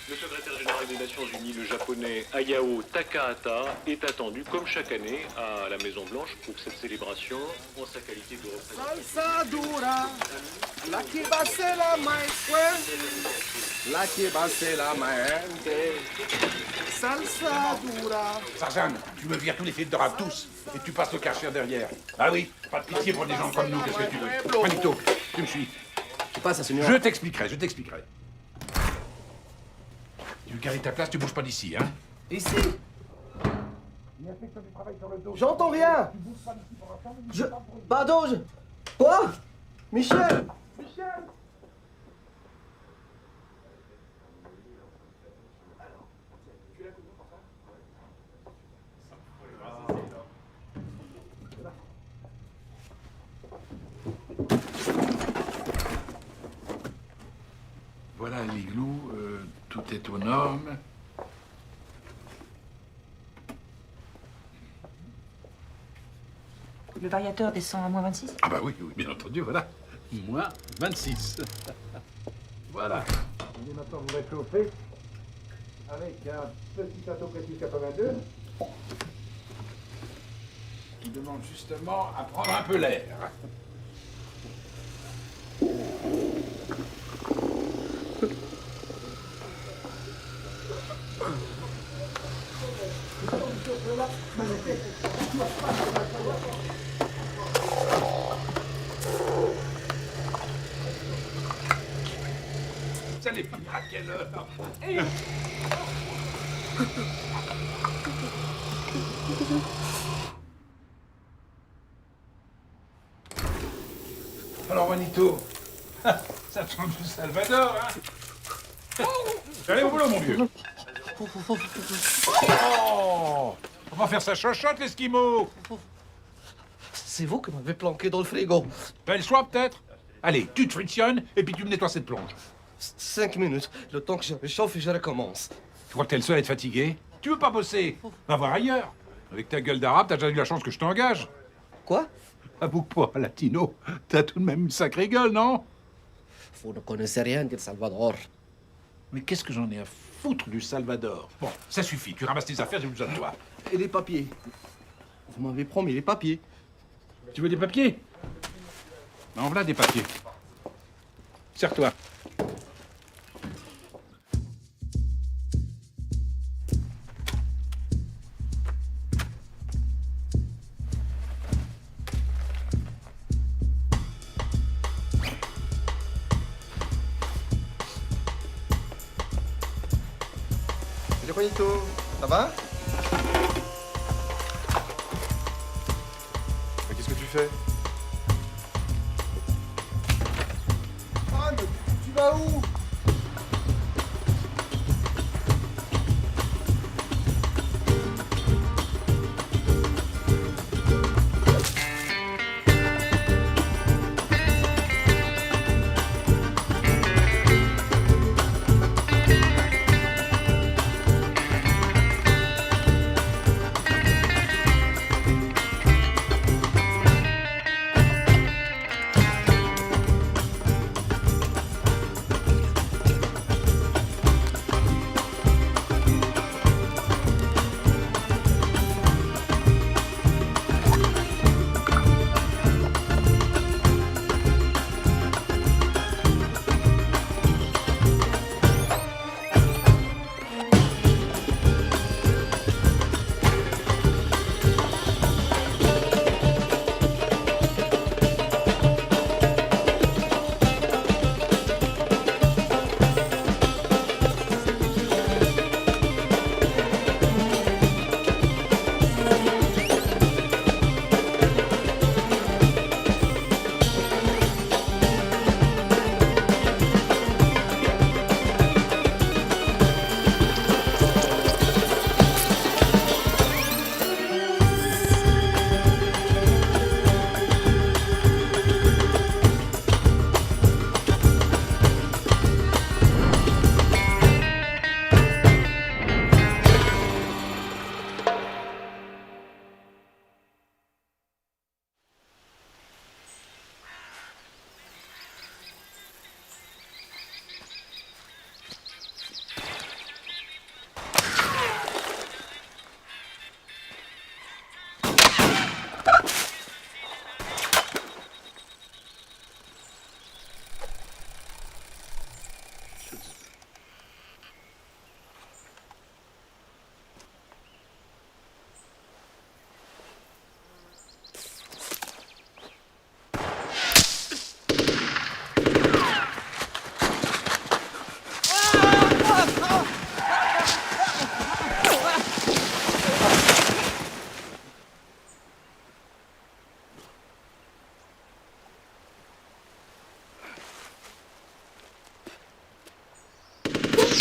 Le secrétaire général des Nations Unies, le japonais Hayao Takahata, est attendu comme chaque année à la Maison Blanche pour cette célébration en sa qualité de représentant. Salsa dura, la que va ser la más fuerte, la que va ser la más salsa dura. Tarzan, tu me vires tous les films de rap, tous, et tu passes le Karcher derrière. Ah oui, pas de pitié pour des gens comme nous, qu'est-ce que tu veux? Juanito, tu me suis. ¿Qué pasa, señor? Je t'expliquerai, je t'expliquerai. Tu veux garer ta place, tu bouges pas d'ici, hein? Ici. J'entends rien. Pardon, Quoi? Michel. Michel. Voilà l'igloo, tout est aux normes. Le variateur descend à moins 26? Ah bah oui, oui, bien entendu, voilà. Moins 26. Voilà. Et maintenant, vous réchauffez avec un petit Ato Petit 82. Qui demande justement à prendre un peu l'air. Vous allez finir à quelle heure? Alors, Juanito, ça te change du Salvador, hein? Allez au boulot, mon vieux. Oh! On va faire sa chochotte, l'Esquimau. C'est vous qui m'avez planqué dans le frigo. T'as le choix, peut-être? Allez, tu te frictionnes et puis tu me nettoies cette plonge. 5 minutes, le temps que je réchauffe et je recommence. Tu crois que t'es le seul à être fatigué? Tu veux pas bosser? Va voir ailleurs. Avec ta gueule d'arabe, t'as déjà eu la chance que je t'engage. Quoi? Avoue que pour un latino, t'as tout de même une sacrée gueule, non? Vous ne connaissez rien d'El Salvador. Mais qu'est-ce que j'en ai à foutre du Salvador? Bon, ça suffit, tu ramasses tes affaires, j'ai besoin de toi. Et les papiers? Vous m'avez promis les papiers. Tu veux des papiers? En voilà des papiers. Serre-toi. Juanito, ça va? Mais qu'est-ce que tu fais? Ah, mais tu vas où?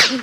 Y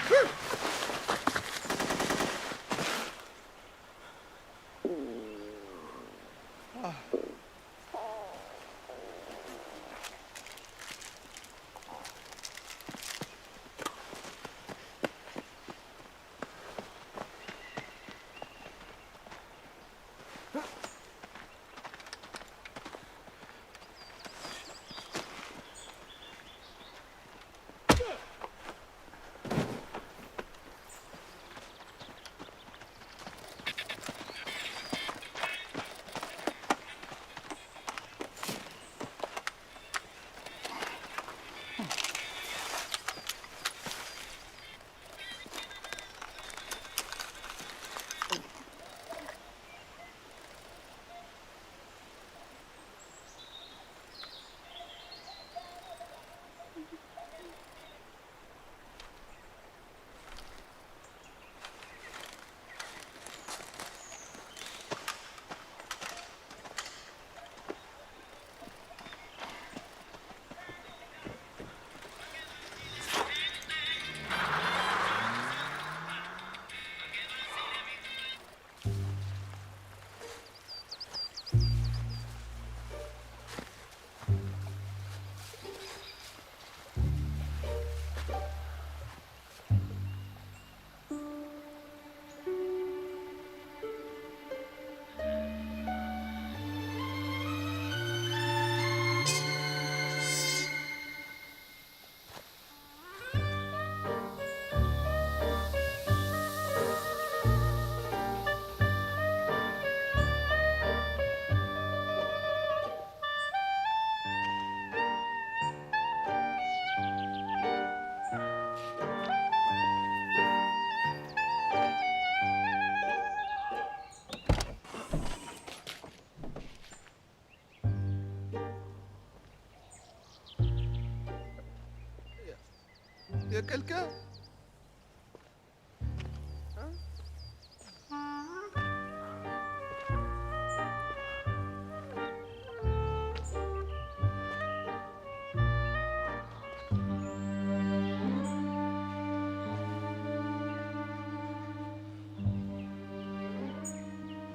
a quelqu'un?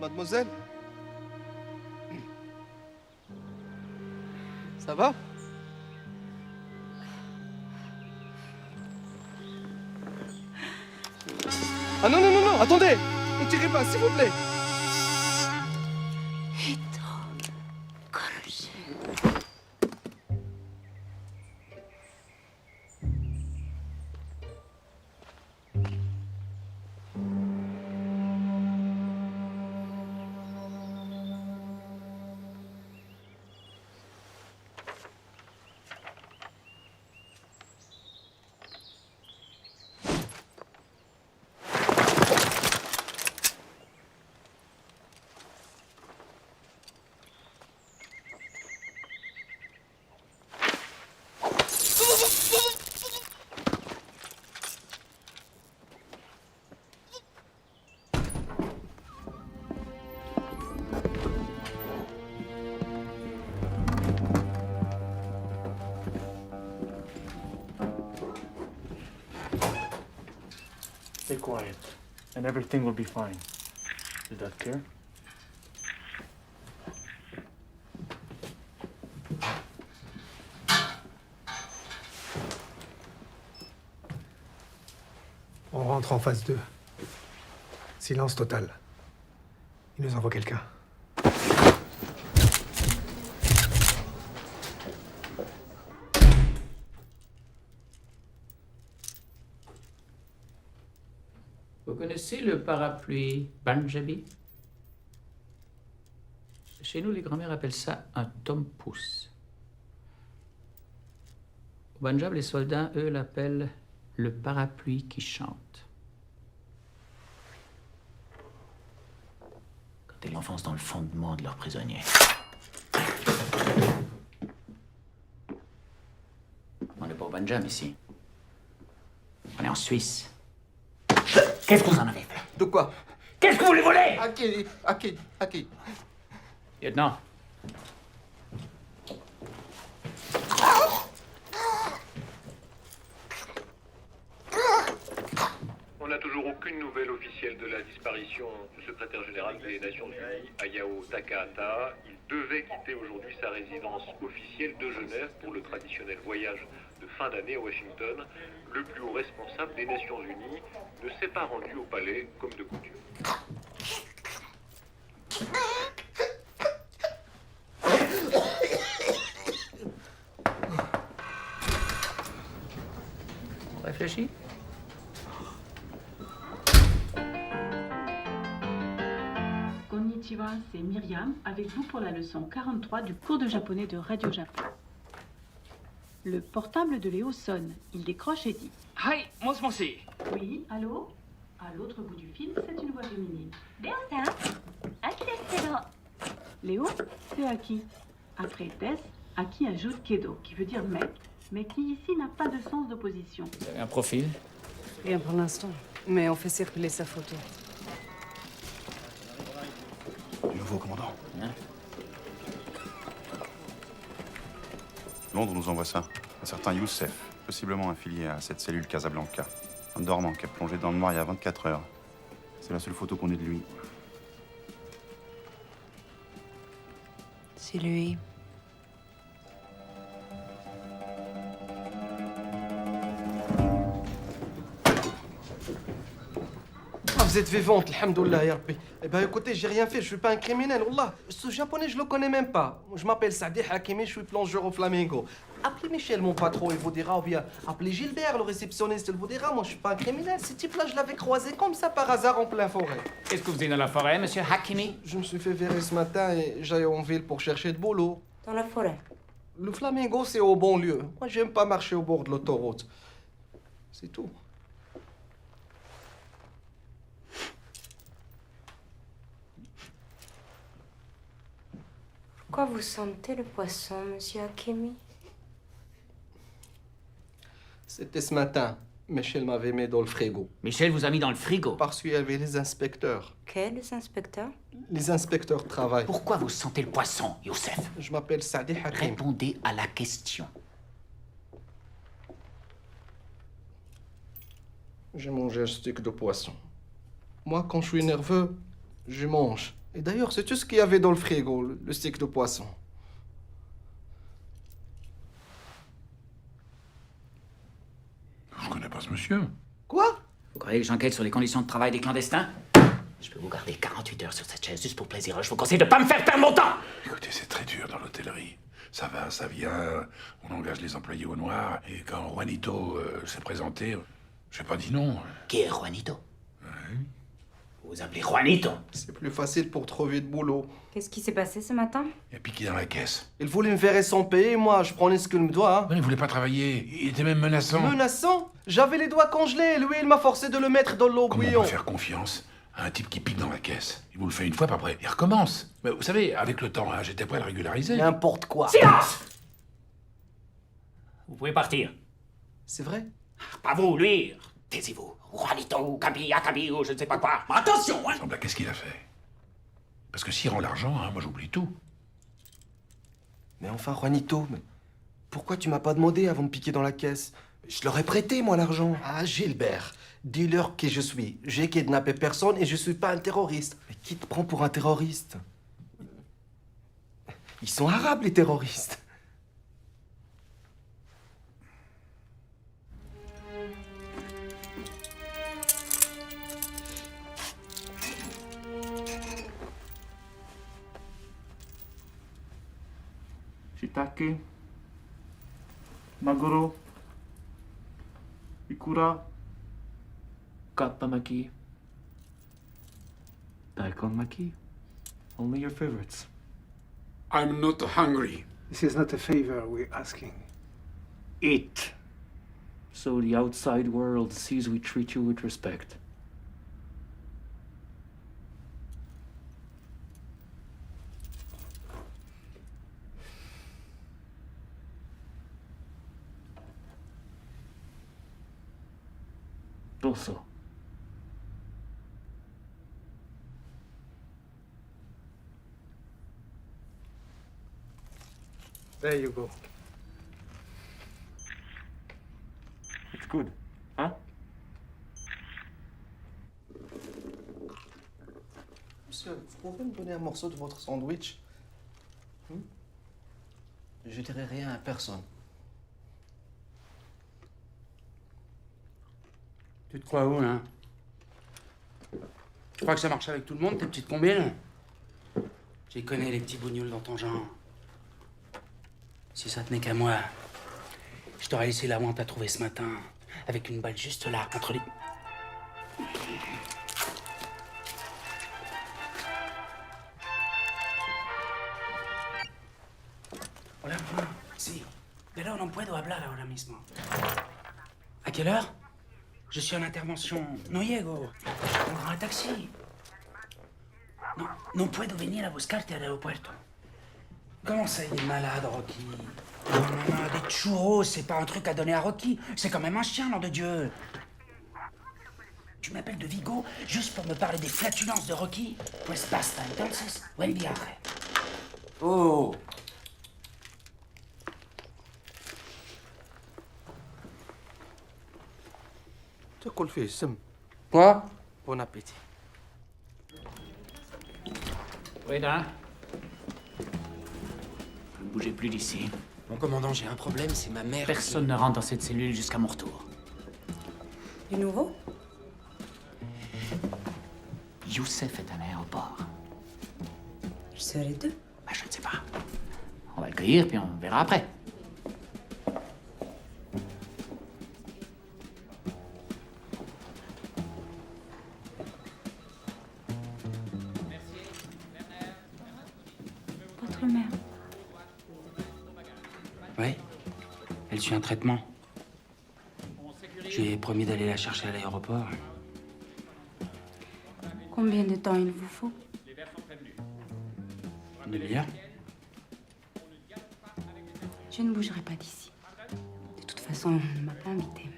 Mademoiselle? Ça va? Ah non, non, non, non, attendez! Ne tirez pas, s'il vous plaît! Stay quiet, and everything will be fine. Is that clear? On rentre en phase 2. Silence total. Il nous envoie quelqu'un. Vous connaissez le parapluie Punjabi? Chez nous, les grands-mères appellent ça un tom-pouce. Au Punjab, les soldats, eux, l'appellent le parapluie qui chante. Quand ils l'enfoncent dans le fondement de leurs prisonniers. On n'est pas au Punjab ici. On est en Suisse. Qu'est-ce que vous en avez fait? De quoi? Qu'est-ce que vous voulez voler? À qui? Lieutenant. Aucune nouvelle officielle de la disparition du secrétaire général des Nations Unies, Hayao Takahata. Il devait quitter aujourd'hui sa résidence officielle de Genève pour le traditionnel voyage de fin d'année à Washington. Le plus haut responsable des Nations Unies ne s'est pas rendu au palais comme de coutume. Réfléchis. Konnichiwa, c'est Myriam, avec vous pour la leçon 43 du cours de japonais de Radio Japon. Le portable de Léo sonne. Il décroche et dit « Hi, moshi. Oui, allô ?» À l'autre bout du fil, c'est une voix féminine. Léo, c'est Aki. Après Tess, Aki ajoute Kedo, qui veut dire mec, mais qui ici n'a pas de sens d'opposition. Vous avez un profil? Rien pour l'instant, mais on fait circuler sa photo. Du nouveau commandant. Hein? Londres nous envoie ça. Un certain Youssef, possiblement affilié à cette cellule Casablanca. Un dormant qui a plongé dans le noir il y a 24 heures. C'est la seule photo qu'on ait de lui. C'est lui. Vous êtes vivante, alhamdoulilah, ya Rabbi. Eh ben écoutez, j'ai rien fait, je suis pas un criminel, wallah. Ce japonais, je le connais même pas. Je m'appelle Saadi Hakimi, je suis plongeur au Flamingo. Appelez Michel, mon patron, il vous dira, ou bien appelez Gilbert, le réceptionniste, il vous dira. Moi, je suis pas un criminel. Ce type-là, je l'avais croisé comme ça par hasard en plein forêt. Qu'est-ce que vous faisiez dans la forêt, monsieur Hakimi? Je me suis fait virer ce matin et j'allais en ville pour chercher de boulot. Dans la forêt. Le Flamingo, c'est au bon lieu. Moi, j'aime pas marcher au bord de l'autoroute. C'est tout. Pourquoi vous sentez le poisson, monsieur Hakimi? C'était ce matin. Michel m'avait mis dans le frigo. Michel vous a mis dans le frigo. Parce qu'il y avait les inspecteurs. Quels inspecteurs? Les inspecteurs de travail. Pourquoi vous sentez le poisson, Youssef? Je m'appelle Saadi Hakim. Répondez à la question. J'ai mangé un steak de poisson. Moi, quand je suis nerveux, je mange. Et d'ailleurs, c'est tout ce qu'il y avait dans le frigo, le steak de poisson. Je connais pas ce monsieur. Quoi? Vous croyez que j'enquête sur les conditions de travail des clandestins? Je peux vous garder 48 heures sur cette chaise juste pour plaisir. Je vous conseille de pas me faire perdre mon temps! Écoutez, c'est très dur dans l'hôtellerie. Ça va, ça vient, on engage les employés au noir, et quand Juanito s'est présenté, j'ai pas dit non. Qui est Juanito? Vous vous appelez Juanito? C'est plus facile pour trouver de boulot. Qu'est-ce qui s'est passé ce matin? Il a piqué dans la caisse. Il voulait me verrer sans payer, moi, je prenais ce qu'il me doit. Non, il voulait pas travailler, il était même menaçant. Menaçant? J'avais les doigts congelés, lui, il m'a forcé de le mettre dans l'eau Comment on bouillon. peut faire confiance à un type qui pique dans la caisse? Il vous le fait une fois, puis après, il recommence. Mais vous savez, avec le temps, hein, j'étais prêt à le régulariser. N'importe quoi. Silence! Vous pouvez partir. C'est vrai? Pas vous, lui. Taisez-vous. Juanito, Kabi, Akabi, ou je ne sais pas quoi. Attention, hein! Ressemble à qu'est-ce qu'il a fait? Parce que s'il rend l'argent, hein, moi j'oublie tout. Mais enfin, Juanito, mais pourquoi tu m'as pas demandé avant de piquer dans la caisse? Je leur ai prêté, moi, l'argent. Ah, Gilbert, dis-leur qui je suis. J'ai kidnappé personne et je suis pas un terroriste. Mais qui te prend pour un terroriste? Ils sont arabes, les terroristes. Shiitake, maguro, ikura, katamaki, daikon maki. Only your favorites. I'm not hungry. This is not a favor we're asking. Eat. So the outside world sees we treat you with respect. Also. There you go. It's good, huh? vous pouvez me donner un morceau de votre sandwich? Je dirai rien à personne. Tu te crois où, hein? Tu crois que ça marche avec tout le monde, tes petites combines? J'y connais les petits bougnoules dans ton genre. Si ça tenait qu'à moi, je t'aurais laissé la où t'as trouvé ce matin, avec une balle juste là, entre les... Hola, mamá. Sí. Pero no puedo hablar ahora mismo. ¿A quelle heure? Je suis en intervention. No llego. Prendrò un taxi. No, no puedo venir a buscarte al aeropuerto. Comment ça, il est malade, Rocky? Non, non, non, des churros, c'est pas un truc à donner à Rocky. C'est quand même un chien, nom de Dieu. Tu m'appelles de Vigo juste pour me parler des flatulences de Rocky? Pues basta, entonces, buen viaje. Oh! تاكل فيه السم. Quoi? Bon appétit. Oui, là. Ne bougez plus d'ici. Mon commandant, j'ai un problème, c'est ma mère. Personne ne rentre dans cette cellule jusqu'à mon retour. Du nouveau? Youssef est à l'aéroport. Je serai deux. Bah, je ne sais pas. On va le cueillir, puis on verra après. Votre mère. Oui. Elle suit un traitement. Je lui ai promis d'aller la chercher à l'aéroport. Combien de temps il vous faut? Une demi-heure. Je ne bougerai pas d'ici. De toute façon, on ne m'a pas invité.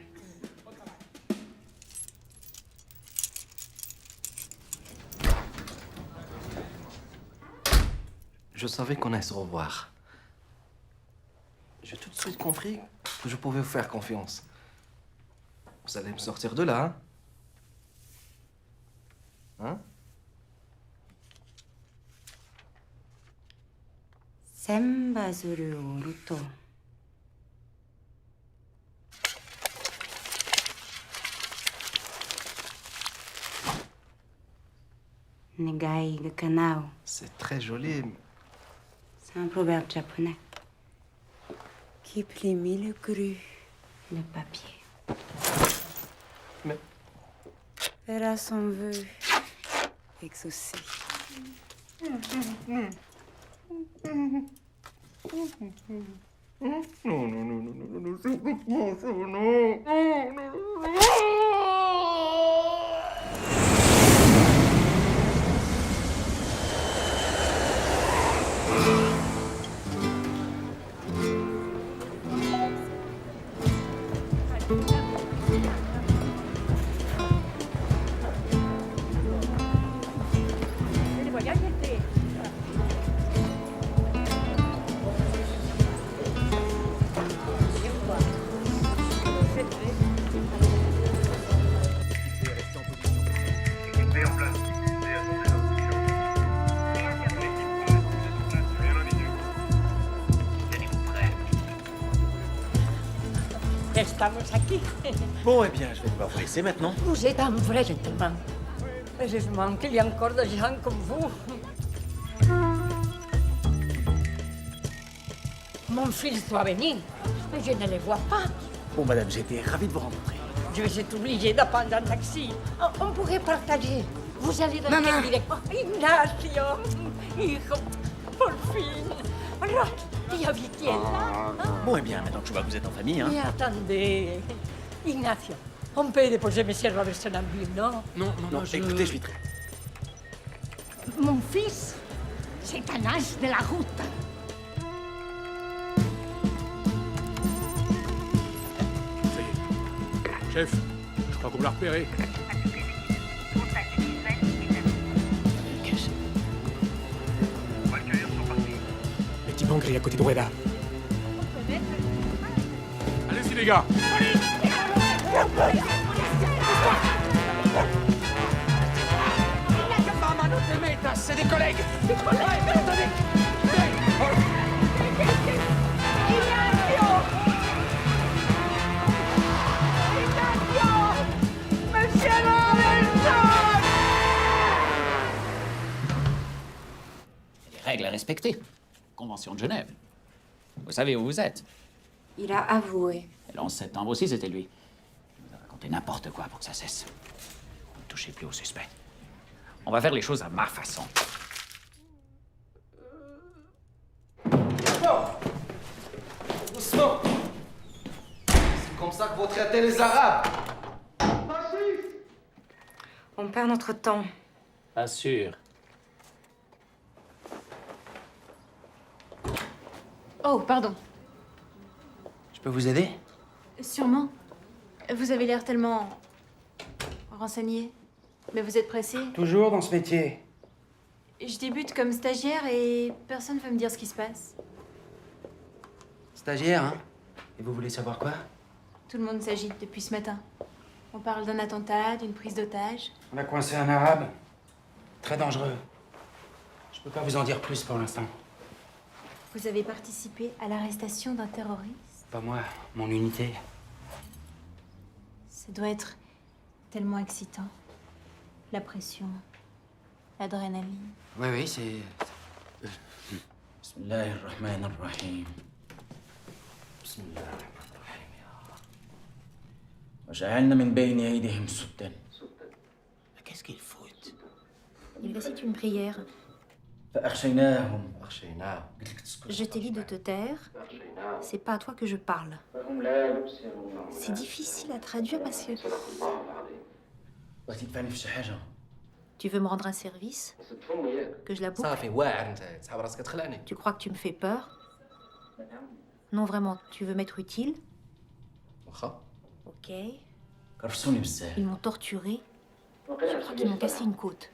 Je savais qu'on allait se revoir. J'ai tout de suite compris que je pouvais vous faire confiance. Vous allez me sortir de là, hein? Sembazuru oruto. Negai gakanao. C'est très joli. C'est un proverbe japonais. Qui plie le cru, le papier. Mais Verra son vœu exaucé. Estamos aquí. Bon, eh bien, je vais devoir vous laisser maintenant. Vous êtes un vrai gentleman. Heureusement qu'il y a encore des gens comme vous. Mon fils doit venir, mais je ne le vois pas. Bon, madame, j'étais ravi de vous rencontrer. Je vais être obligée de prendre un taxi. On pourrait partager. Vous allez dans quelle direction? Ignacio, hijo, por fin. Rocky, ya vi qui est là. Bon, eh bien, maintenant que je vois que vous êtes en famille, hein. Mais attendez, Ignacio, on peut déposer mes Sierra de Sonambule, non? Non, écoutez, je suis très... Mon fils, c'est un as de la route. Ça y est. Chef, je crois qu'on l'a repéré. Les types gris à côté de Rueda. Allez-y, les gars. de Métas, c'est des collègues. Des collègues, attendez. Des règles à respecter. Convention de Genève. Vous savez où vous êtes. Il a avoué. Et le 11 septembre aussi, c'était lui. Il nous a raconté n'importe quoi pour que ça cesse. Vous ne touchez plus au suspect. On va faire les choses à ma façon. Doucement. C'est comme ça que vous traitez les Arabes. On perd notre temps. Pas sûr. Oh, pardon. Je peux vous aider? Sûrement. Vous avez l'air tellement renseigné. Mais vous êtes pressé. Toujours dans ce métier. Je débute comme stagiaire et personne ne veut me dire ce qui se passe. Stagiaire, hein? Et vous voulez savoir quoi? Tout le monde s'agite depuis ce matin. On parle d'un attentat, d'une prise d'otage. On a coincé un arabe. Très dangereux. Je peux pas vous en dire plus pour l'instant. Vous avez participé à l'arrestation d'un terroriste. Pas moi, mon unité. Ça doit être tellement excitant. La pression, l'adrénaline. Oui, c'est... Bismillahirrahmanirrahim. Bismillahirrahmanirrahim. وجعلنا من بين أيديهم سدا. Qu'est-ce qu'ils foutent? Il récite une prière. فأخشيناهم. Je t'ai dit de te taire. C'est pas à toi que je parle. C'est difficile à traduire parce que... وتدفعني في شي حاجة. Tu veux me rendre un service? Que je la boucle? صافي واعر انت تسحب راسك تخلعني. Tu crois que tu me fais peur? Non, vraiment, tu veux m'être utile? واخا. Ok. كرفسوني بزاف. Ils m'ont torturé. Je crois qu'ils m'ont cassé une côte.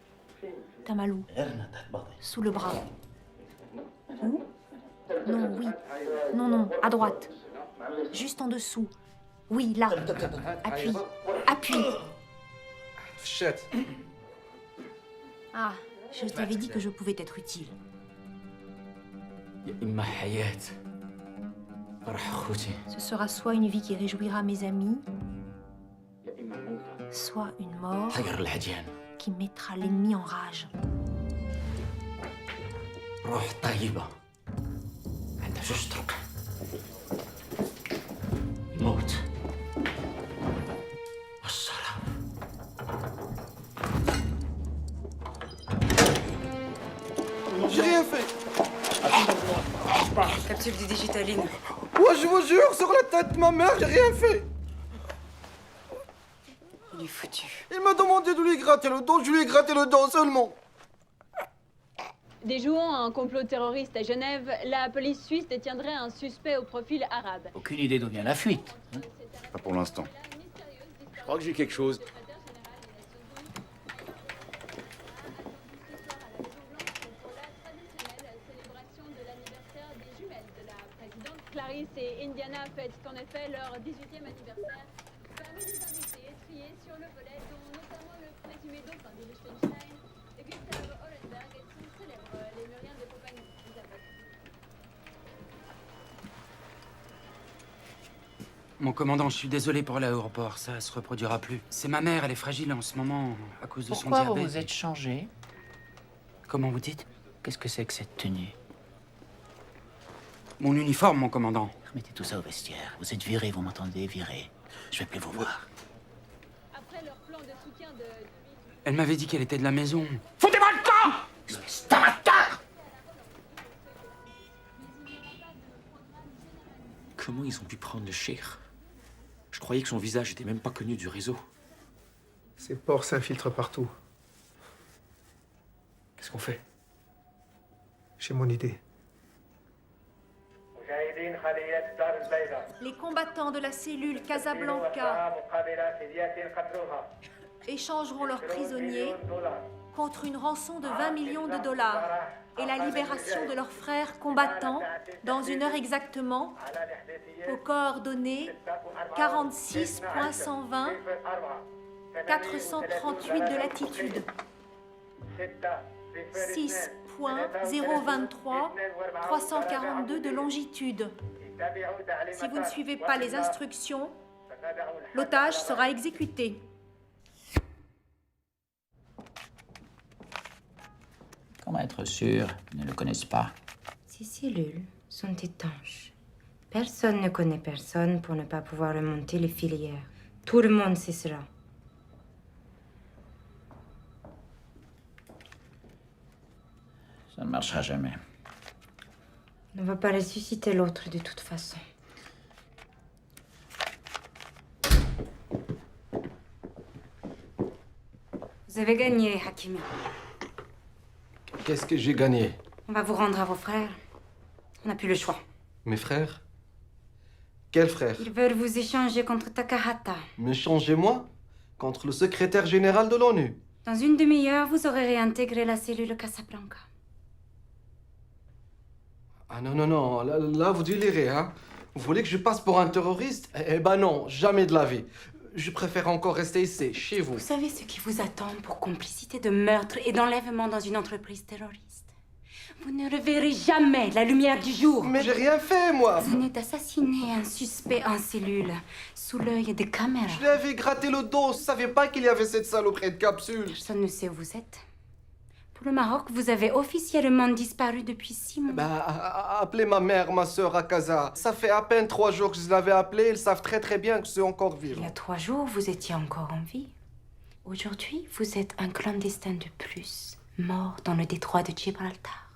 T'as mal où? غيرنا تحت باطي. Sous le bras. Où? Non, oui. Non, non, à droite. Juste en dessous. Oui, là. Appuie. Appuie. فشات. Ah, je t'avais dit que je pouvais t'être utile. يا إما حياة فرح أخوتي. Ce sera soit une vie qui réjouira mes amis, soit une mort حجر العديان. qui mettra l'ennemi en rage. روح طيبة عندها جوج طرق. الموت والشراب. J'ai rien fait. Capsule du digitaline. Ouais, je vous jure, sur la tête de ma mère, j'ai rien fait. Il est foutu. Il m'a demandé de lui gratter le dos, je lui ai gratté le dos seulement. Déjouant un complot terroriste à Genève, la police suisse détiendrait un suspect au profil arabe. Aucune idée d'où vient la fuite. Hein? Pas pour l'instant. Je crois que j'ai quelque chose. Clarisse et Indiana fêtent en effet leur 18e anniversaire. Parmi les invités triés sur le volet, dont notamment le présumé dauphin de Liechtenstein, Gustav Hollenberg et son célèbre lémurien de compagnie, Isabelle. Mon commandant, je suis désolé pour l'aéroport, ça se reproduira plus. C'est ma mère, elle est fragile en ce moment à cause de son Pourquoi diabète. vous vous êtes changé? Comment vous dites? Qu'est-ce que c'est que cette tenue? Mon uniforme, mon commandant. Remettez tout ça au vestiaire. Vous êtes viré, vous m'entendez? Viré. Je vais plus vous voir. Après leur plan de soutien de... Elle m'avait dit qu'elle était de la maison. Foutez-moi le camp! Espèce d'amateur! Comment ils ont pu prendre le cheikh? Je croyais que son visage était même pas connu du réseau. Ces porcs s'infiltrent partout. Qu'est-ce qu'on fait? J'ai mon idée. Les combattants de la cellule Casablanca échangeront leurs prisonniers contre une rançon de 20 millions de dollars et la libération de leurs frères combattants dans 1 heure exactement aux coordonnées 46.120 438 de latitude. 6.023 342 de longitude. Si vous ne suivez pas les instructions, l'otage sera exécuté. Comment être sûr qu'ils ne le connaissent pas? Ces cellules sont étanches. Personne ne connaît personne pour ne pas pouvoir remonter les filières. Tout le monde sait cela. Ça ne marchera jamais. On ne va pas ressusciter l'autre de toute façon. Vous avez gagné, Hakimi. Qu'est-ce que j'ai gagné? On va vous rendre à vos frères. On n'a plus le choix. Mes frères? Quels frères? Ils veulent vous échanger contre Takahata. Me changer moi? Contre le secrétaire général de l'ONU? Dans une demi-heure, vous aurez réintégré la cellule Casablanca. Ah non, non, non, là vous délirez, hein? Vous voulez que je passe pour un terroriste? Eh ben non, jamais de la vie. Je préfère encore rester ici, chez vous. Vous savez ce qui vous attend pour complicité de meurtre et d'enlèvement dans une entreprise terroriste? Vous ne reverrez jamais la lumière du jour. Mais j'ai rien fait, moi. Vous venez d'assassiner un suspect en cellule, sous l'œil des caméras. Je lui avais gratté le dos, je savais pas qu'il y avait cette saloperie de capsule. Personne ne sait où vous êtes. Pour le Maroc, vous avez officiellement disparu depuis 6 mois. Bah, appelez ma mère, ma sœur à Casa. Ça fait à peine 3 jours que je l'avais appelée, ils savent très très bien que je suis encore vivant. Il y a 3 jours, vous étiez encore en vie. Aujourd'hui, vous êtes un clandestin de plus, mort dans le détroit de Gibraltar.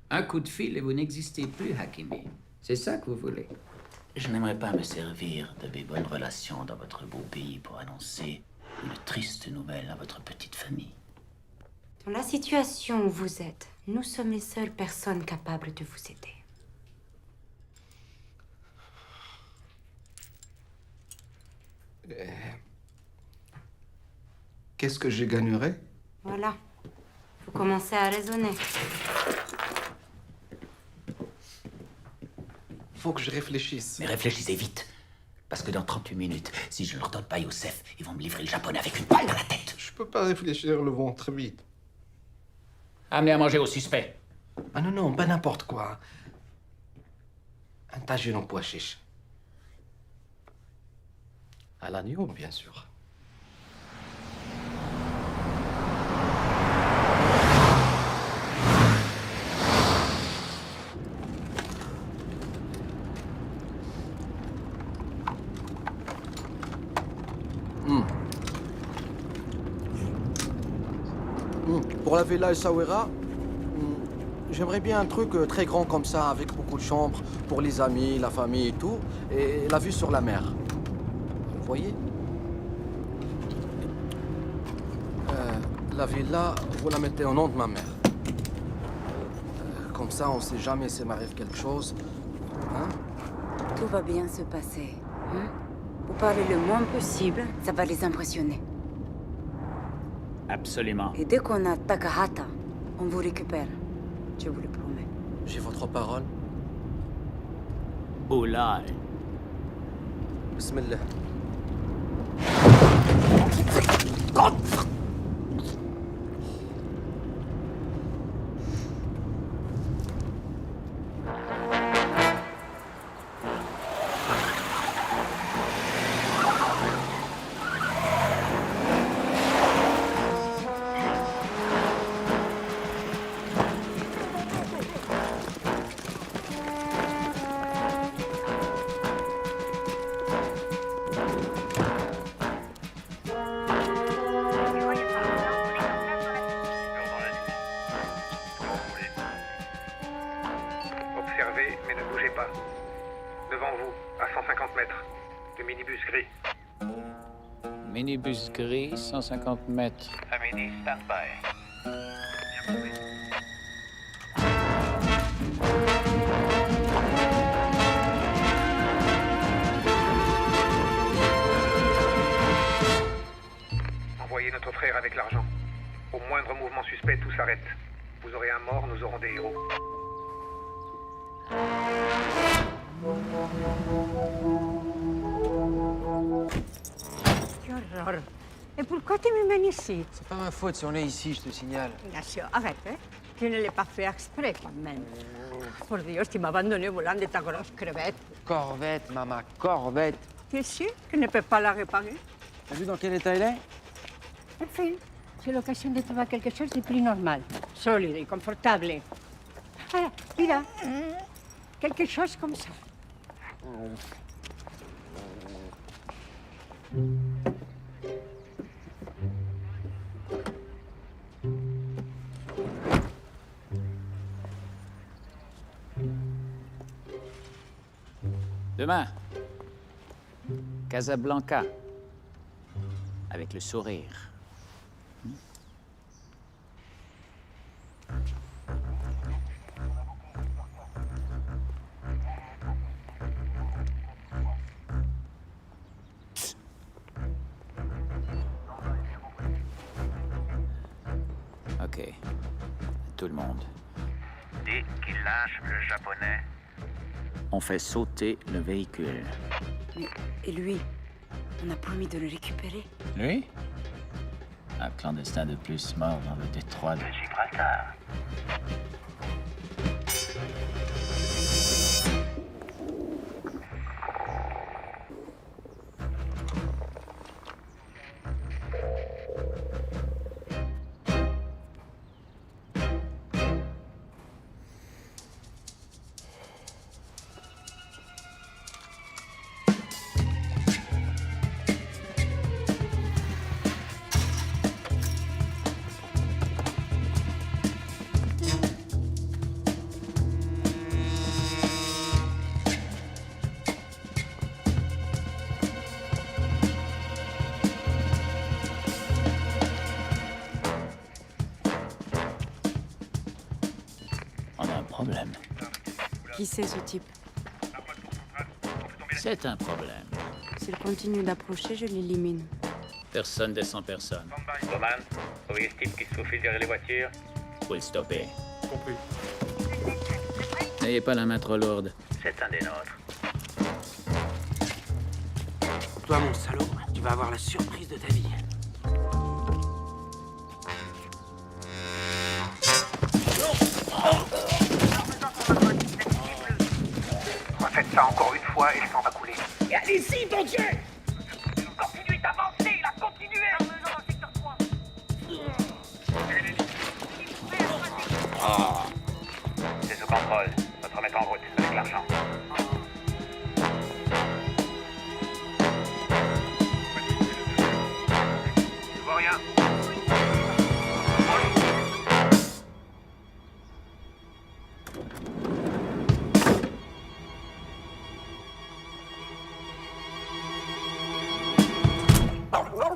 Un coup de fil et vous n'existez plus, Hakimi. C'est ça que vous voulez? Je n'aimerais pas me servir de mes bonnes relations dans votre beau pays pour annoncer une triste nouvelle à votre petite famille. Dans la situation où vous êtes, nous sommes les seules personnes capables de vous aider. Qu'est-ce que je gagnerais? Voilà. Vous commencez à raisonner. Faut que je réfléchisse. Mais réfléchissez vite. Parce que dans 38 minutes, si je ne leur donne pas Youssef, ils vont me livrer le japonais avec une balle dans la tête. Je peux pas réfléchir le ventre vide. Amenez à manger au suspect. Ah non, non, pas n'importe quoi. Un tagine en pois chiche. À l'agneau, bien sûr. Pour la villa Essaouira, j'aimerais bien un truc très grand comme ça, avec beaucoup de chambres, pour les amis, la famille et tout, et la vue sur la mer. Vous voyez? La villa, vous la mettez au nom de ma mère. Comme ça, on sait jamais s'il m'arrive quelque chose. Hein? Tout va bien se passer. Hein? Vous parlez le moins possible, ça va les impressionner. Absolument. Et dès qu'on a Takahata, on vous récupère. Je vous le promets. J'ai votre parole. Oulai. Bismillah. Observez, mais ne bougez pas. Devant vous, à 150 mètres, le minibus gris. Minibus gris, 150 mètres. Amélie, stand-by. Envoyez notre frère avec l'argent. Au moindre mouvement suspect, tout s'arrête. Vous aurez un mort, nous aurons des héros. Qué horror. Et pourquoi tu me mènes ici? C'est pas ma faute si on est ici, je te signale. Ignacio, arrête, hein. Tu ne l'as pas fait exprès, quand même. Por Dios, tu m'as abandonné volant de ta grosse crevette. Corvette, maman, corvette. Tu es sûr que ne peux pas la réparer? T'as vu dans quel état elle est? Enfin, c'est l'occasion de trouver quelque chose de plus normal, solide et confortable. Ah, mira, quelque chose comme ça. Demain, Casablanca, avec le sourire. Ok, tout le monde. Dès qu'il lâche le japonais, On fait sauter le véhicule. Mais, et lui? On a promis de le récupérer. Lui? Un clandestin de plus mort dans le détroit de Gibraltar. Problème. Qui c'est ce type? C'est un problème. S'il continue d'approcher, je l'élimine. Personne descend personne. Bowman, trouvez ce type qui se faufile derrière les voitures? Faut le stopper. Compris. N'ayez pas la main trop lourde. C'est un des nôtres. Toi, mon salaud, tu vas avoir la surprise de ta vie. Refaites ça encore une fois et le sang va couler. Et allez-y, bon Dieu! Continuez d'avancer, là, continuez! C'est sous contrôle. On va te remettre en route avec l'argent. Je vois rien.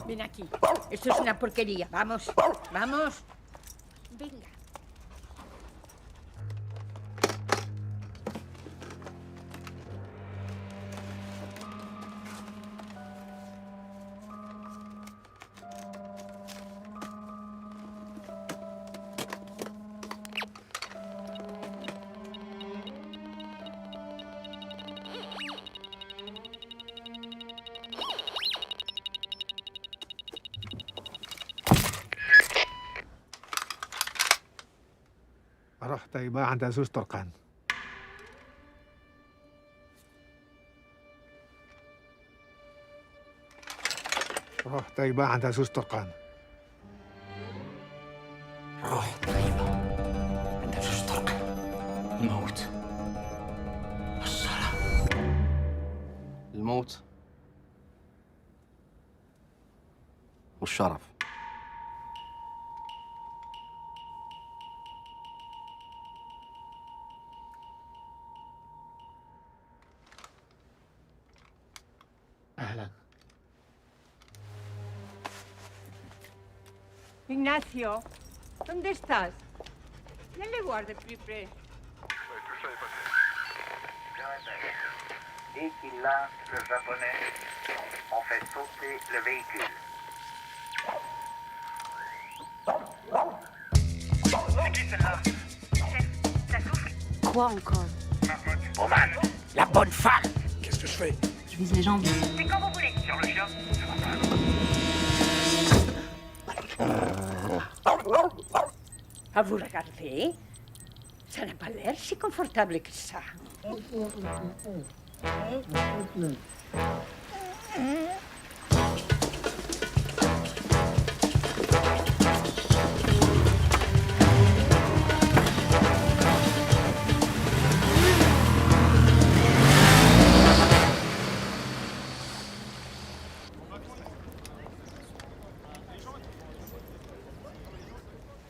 Ven aquí. Esto es una porquería. Vamos, vamos. Venga. أروح طيبة عند زوج طرقان. روح طيبة عند زوج طرقان. روح طيبة عند زوج طرقان. الموت. الصلاة. الموت والشرف. أهلا. Ignacio, ¿dónde estás? Viens les voir de plus près. Dès qu'il lâche le japonais, on fait sauter le véhicule. C'est qui celle-là? Ça souffle. Quoi encore? Bowman, la bonne femme. Qu'est-ce que je fais? Je vise les jambes. C'est quand vous voulez. Sur le chien. À vous regarder, ça n'a pas l'air si confortable que ça.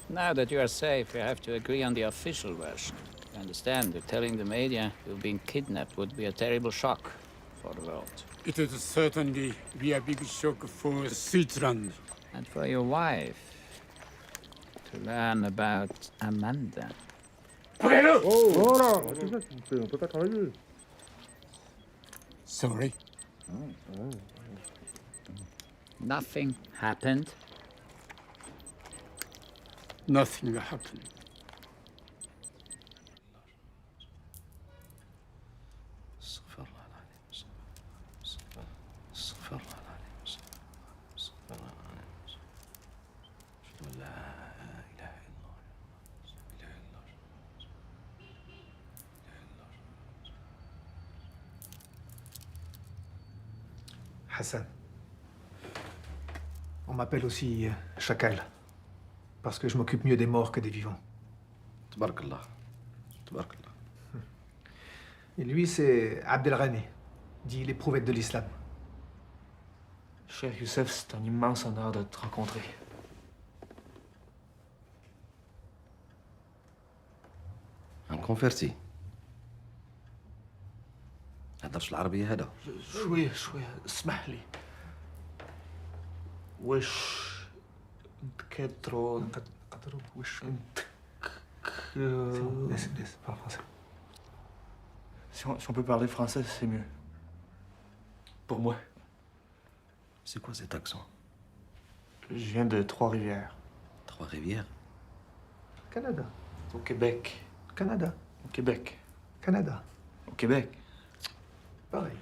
Now that you are safe, we have to agree on the official version. You understand that telling the media you've been kidnapped would be a terrible shock for the world. It would certainly be a big shock for Switzerland. And for your wife to learn about Amanda. Sorry. Nothing happened. Nothing happened. Hassan. On m'appelle aussi Chacal. Parce que je m'occupe mieux des morts que des vivants. Tabarakallah. Tabarakallah. Et lui, c'est Abdelghani, dit l'éprouvette de l'islam. Cher Youssef, c'est un immense honneur de te rencontrer. Un converti. هدرش العربية هذا. شوية اسمح لي. وش نتكدرو وش Laisse, parle français. Si on peut parler français, c'est mieux. Pour moi. C'est quoi cet accent? Je viens de Trois-Rivières. Trois-Rivières? Canada. Au Québec. Canada. Au Québec. Canada. Au Québec. Pareil.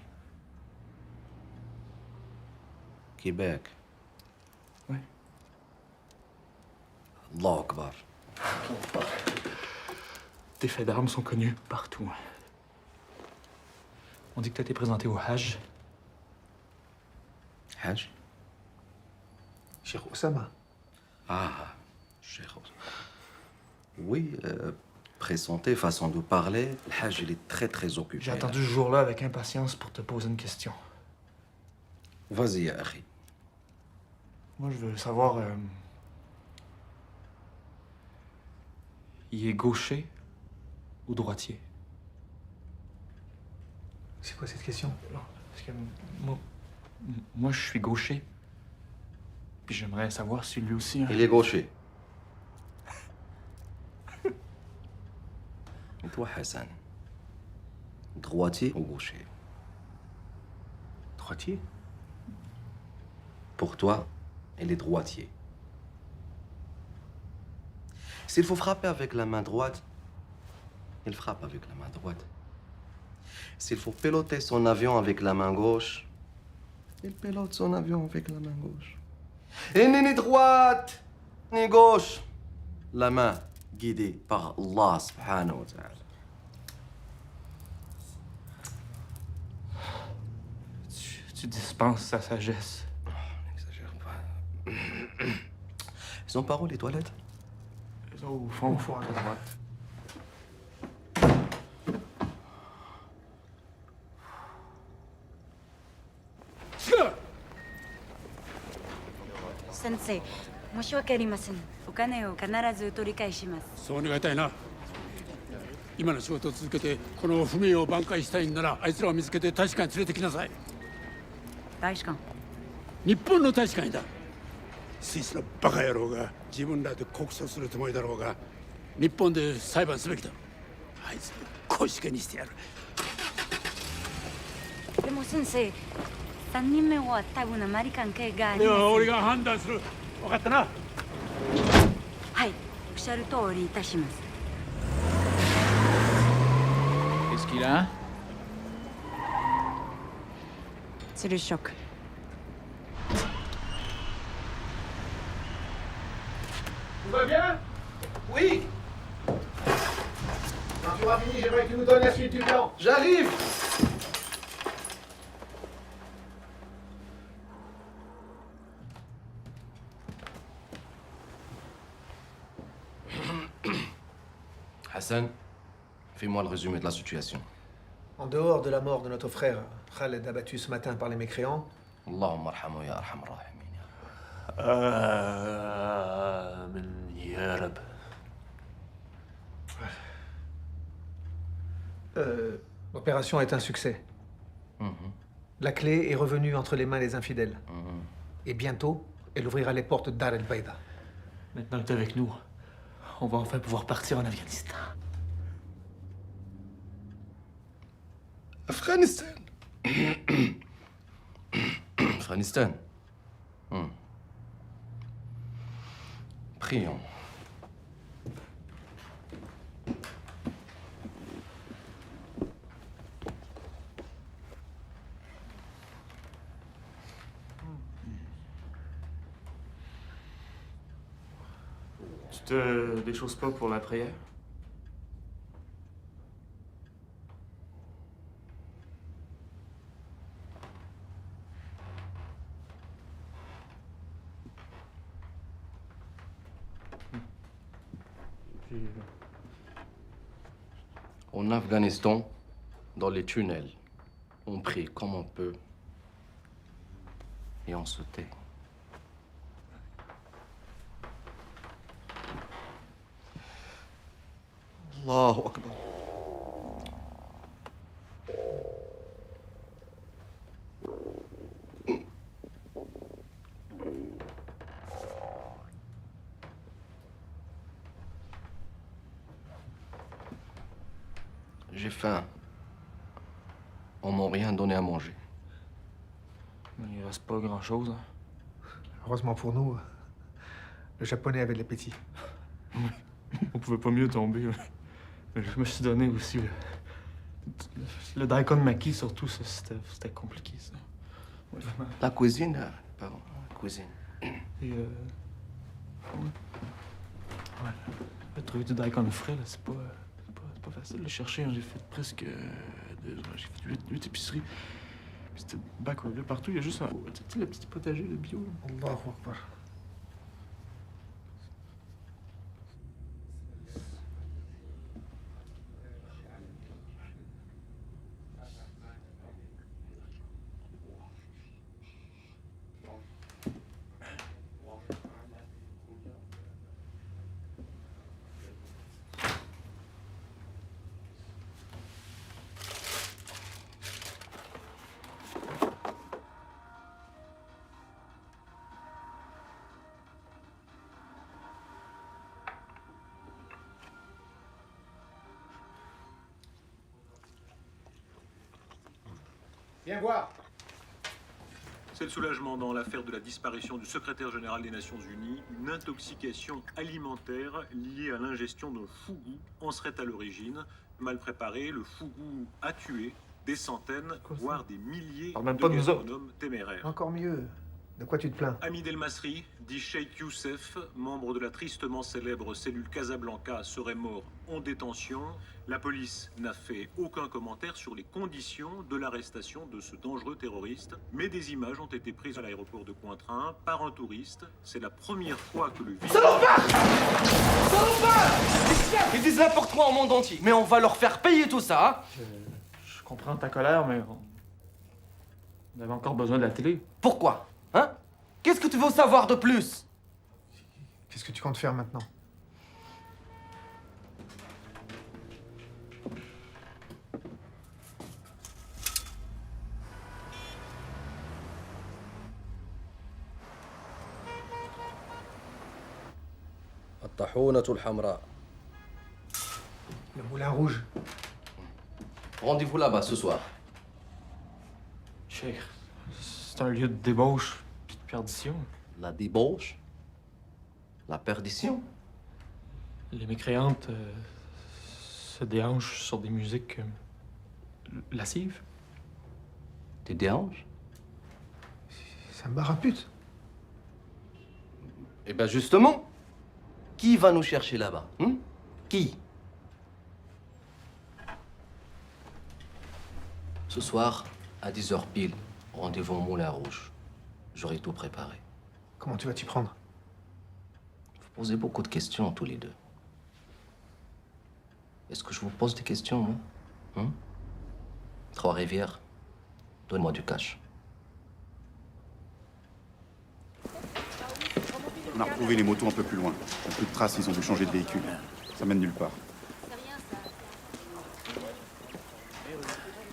Québec. Oui. Allah Akbar. Tes faits d'armes sont connus partout. On dit que t'as été présenté au Hajj. Hajj? Cheikh Oussama. Ah, Cheikh Oussama. Oui, présenté, façon de parler, le Hajj, il est très occupé. J'ai attendu ce jour-là avec impatience pour te poser une question. Vas-y, ya akhi. Moi, je veux savoir... il est gaucher ou droitier? C'est quoi cette question? Non, parce que moi, je suis gaucher. Puis j'aimerais savoir si lui aussi... Il est gaucher. Et toi, Hassan? Droitier ou gaucher? Droitier? Pour toi, il est droitier. S'il faut frapper avec la main droite, il frappe avec la main droite. S'il faut piloter son avion avec la main gauche, il pilote son avion avec la main gauche. Et ni droite, ni gauche. La main guidée par Allah subhanahu wa ta'ala. Tu dispenses sa sagesse. Oh, n'exagère pas. Ils sont par où, les toilettes? Ils sont au fond à droite. Sensei, 申し訳ありません。お金を必ず取り返します。そう願いたいな。今の仕事を続けてこの不明を挽回したいんならあいつらを見つけて大使館に連れてきなさい。大使館？日本の大使館にだ。スイスのバカ野郎が自分らで告訴するつもりだろうが日本で裁判すべきだ。あいつ腰掛けにしてやる。でも先生、3人目は多分アメリカン系がありいます。や俺が判断する。分かったな。はい、おっしゃる通りいたします。Qu'est-ce qu'il a? C'est le choc. va bien? Oui. Quand tu auras fini, j'aimerais que tu nous donnes la suite du plan. J'arrive. Hassan, fais-moi le résumé de la situation. En dehors de la mort de notre frère, Khaled abattu ce matin par les mécréants, Allahumma arhamu ya arhamar rahimin. Ya Rab. l'opération est un succès. La clé est revenue entre les mains des infidèles. Et bientôt, elle ouvrira les portes d'Ar el-Baïda. Maintenant que t'es avec nous, on va enfin pouvoir partir en Afghanistan. Afghanistan. Afghanistan. Prions. Tu te déchausses pas pour la prière? En Afghanistan, dans les tunnels, on prie comme on peut et on se tait. Allahu Akbar. J'ai faim. On m'a rien donné à manger. Mais il reste pas grand-chose. Hein. Heureusement pour nous, le japonais avait de l'appétit. On pouvait pas mieux tomber. Mais je me suis donné aussi le daikon maki, surtout, ça, c'était compliqué, ça. Ouais, vraiment. La cuisine, pardon, la cuisine. Et ouais. Trouver du daikon frais, là, c'est pas facile de le chercher. Hein. J'ai fait presque 2 heures. J'ai fait 8 épiceries. Puis c'était backward. Là, partout, il y a juste tu sais, le petit potager, le bio. Allahu Akbar. Viens voir. C'est le soulagement dans l'affaire de la disparition du secrétaire général des Nations Unies. Une intoxication alimentaire liée à l'ingestion d'un fougou en serait à l'origine. Mal préparé, le fougou a tué des centaines, voire des milliers de gastronomes téméraires. Encore mieux. De quoi tu te plains? Hamid El Masri, dit Cheikh Youssef, membre de la tristement célèbre cellule Casablanca, serait mort en détention. La police n'a fait aucun commentaire sur les conditions de l'arrestation de ce dangereux terroriste, mais des images ont été prises à l'aéroport de Cointrin par un touriste. C'est la première fois que le Salopard! Salopard! Ils disent n'importe quoi au monde entier, mais on va leur faire payer tout ça, hein? Je comprends ta colère, mais on avait encore besoin de la télé. Pourquoi? Hein? Qu'est-ce que tu veux savoir de plus? Qu'est-ce que tu comptes faire maintenant? Le moulin rouge. Rendez-vous là-bas ce soir. Cheikh, c'est un lieu de débauche puis de perdition. La débauche? La perdition? Les mécréantes se déhanchent sur des musiques lascives. Des déhanches? C'est un bar à pute. Eh ben justement, Qui va nous chercher là-bas? Qui? Ce soir, à 10h pile, rendez-vous au Moulin Rouge. J'aurai tout préparé. Comment tu vas t'y prendre? Vous posez beaucoup de questions, tous les deux. Est-ce que je vous pose des questions, moi? Trois-Rivières, donnez-moi du cash. On a retrouvé les motos un peu plus loin. Il n'y a plus de traces, ils ont dû changer de véhicule. Ça mène nulle part.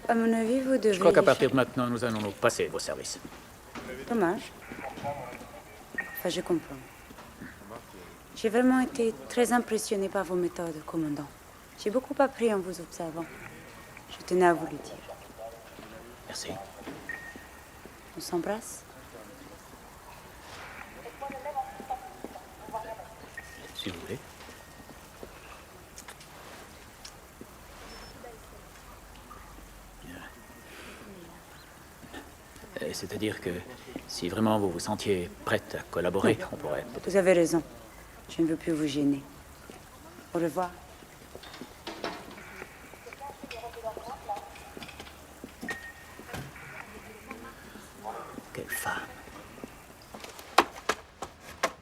À mon avis, vous devez... Je crois qu'à partir de maintenant, nous allons nous passer vos services. Dommage. Enfin, je comprends. J'ai vraiment été très impressionnée par vos méthodes, commandant. J'ai beaucoup appris en vous observant. Je tenais à vous le dire. Merci. On s'embrasse? Si vous voulez. C'est-à-dire que si vraiment vous vous sentiez prête à collaborer, on pourrait... Vous avez raison. Je ne veux plus vous gêner. Au revoir. Quelle femme.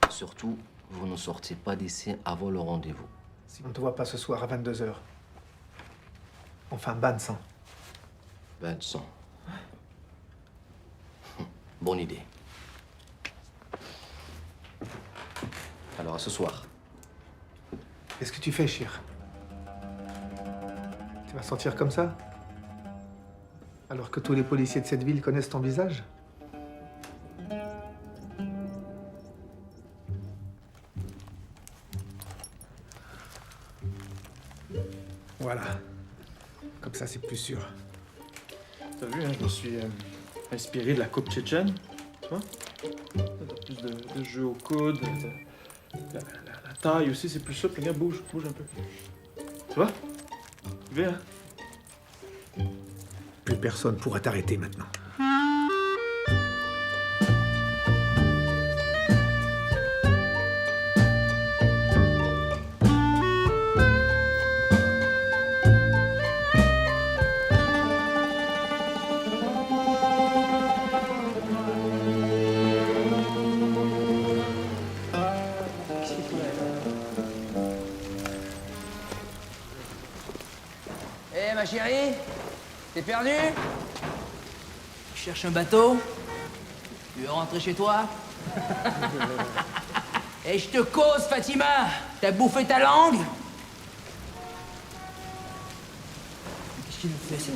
Surtout, vous ne sortez pas d'ici avant le rendez-vous. Si on ne te voit pas ce soir à 22h, on fait un bain de sang. Bain de sang. Bonne idée. Alors, à ce soir. Qu'est-ce que tu fais, Chir? Tu vas sortir comme ça? Alors que tous les policiers de cette ville connaissent ton visage? Voilà. Comme ça, c'est plus sûr. T'as vu, hein, je me suis inspiré de la coupe tchétchène. Tu vois? Plus de jeux au coude. La taille aussi, c'est plus souple. Regarde, bouge un peu. Tu vois? Viens. Plus personne pourra t'arrêter maintenant. Eh ma chérie, t'es perdue? Tu cherches un bateau? Tu veux rentrer chez toi? Et je te cause, Fatima! T'as bouffé ta langue? Qu'est-ce qu'il nous fait, cette...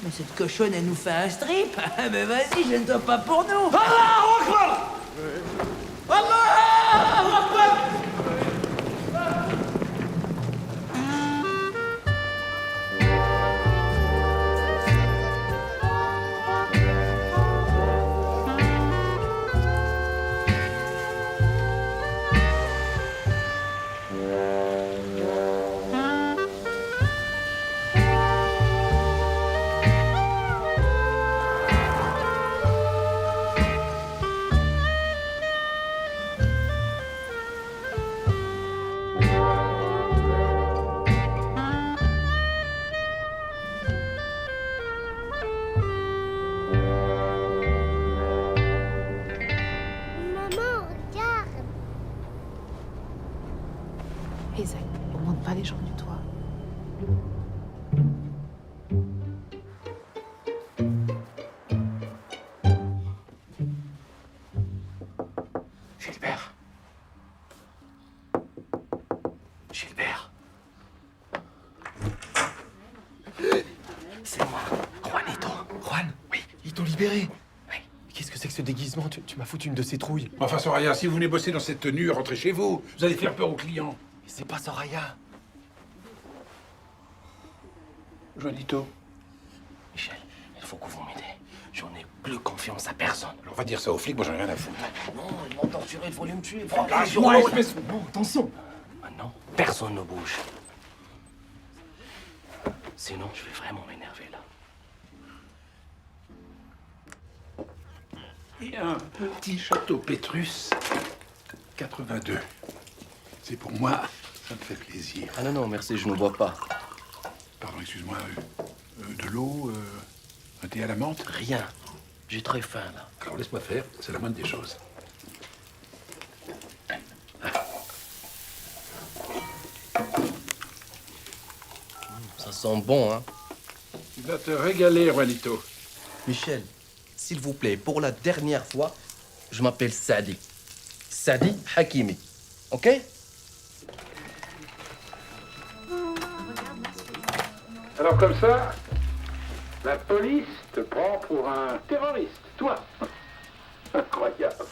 Mais cette cochonne, elle nous fait un strip? Mais vas-y, gêne-toi pas pour nous! Allah Akbar! Allah Akbar! Isaac, on monte pas les gens du toit. Gilbert. Gilbert. C'est moi, Juanito. Juan? Oui, ils t'ont libéré. Oui. Qu'est-ce que c'est que ce déguisement? Tu m'as foutu une de ces trouilles. Enfin, Soraya, si vous venez bosser dans cette tenue, rentrez chez vous. Vous allez faire peur aux clients. Mais c'est pas Soraya. Juanito. Michel, il faut que vous m'aidez. J'en ai plus confiance à personne. Alors, on va dire ça aux flics, moi j'en ai rien à foutre. Non, ils m'ont torturé, il faut me tuer. Lâche-moi, espèce... Bon, attention. Maintenant, personne ne bouge. Sinon, je vais vraiment m'énerver là. Il y a un petit château Pétrus, 82. C'est pour moi, ça me fait plaisir. Ah non, non, merci, je ne bois pas. Pardon, excuse-moi. De l'eau, un thé à la menthe? Rien. J'ai très faim, là. Alors laisse-moi faire, c'est la moindre des choses. Ça sent bon, hein. Tu vas te régaler, Juanito. Michel, s'il vous plaît, pour la dernière fois, je m'appelle Sadi. Sadi Hakimi. OK? Alors comme ça, la police te prend pour un terroriste, toi. Incroyable.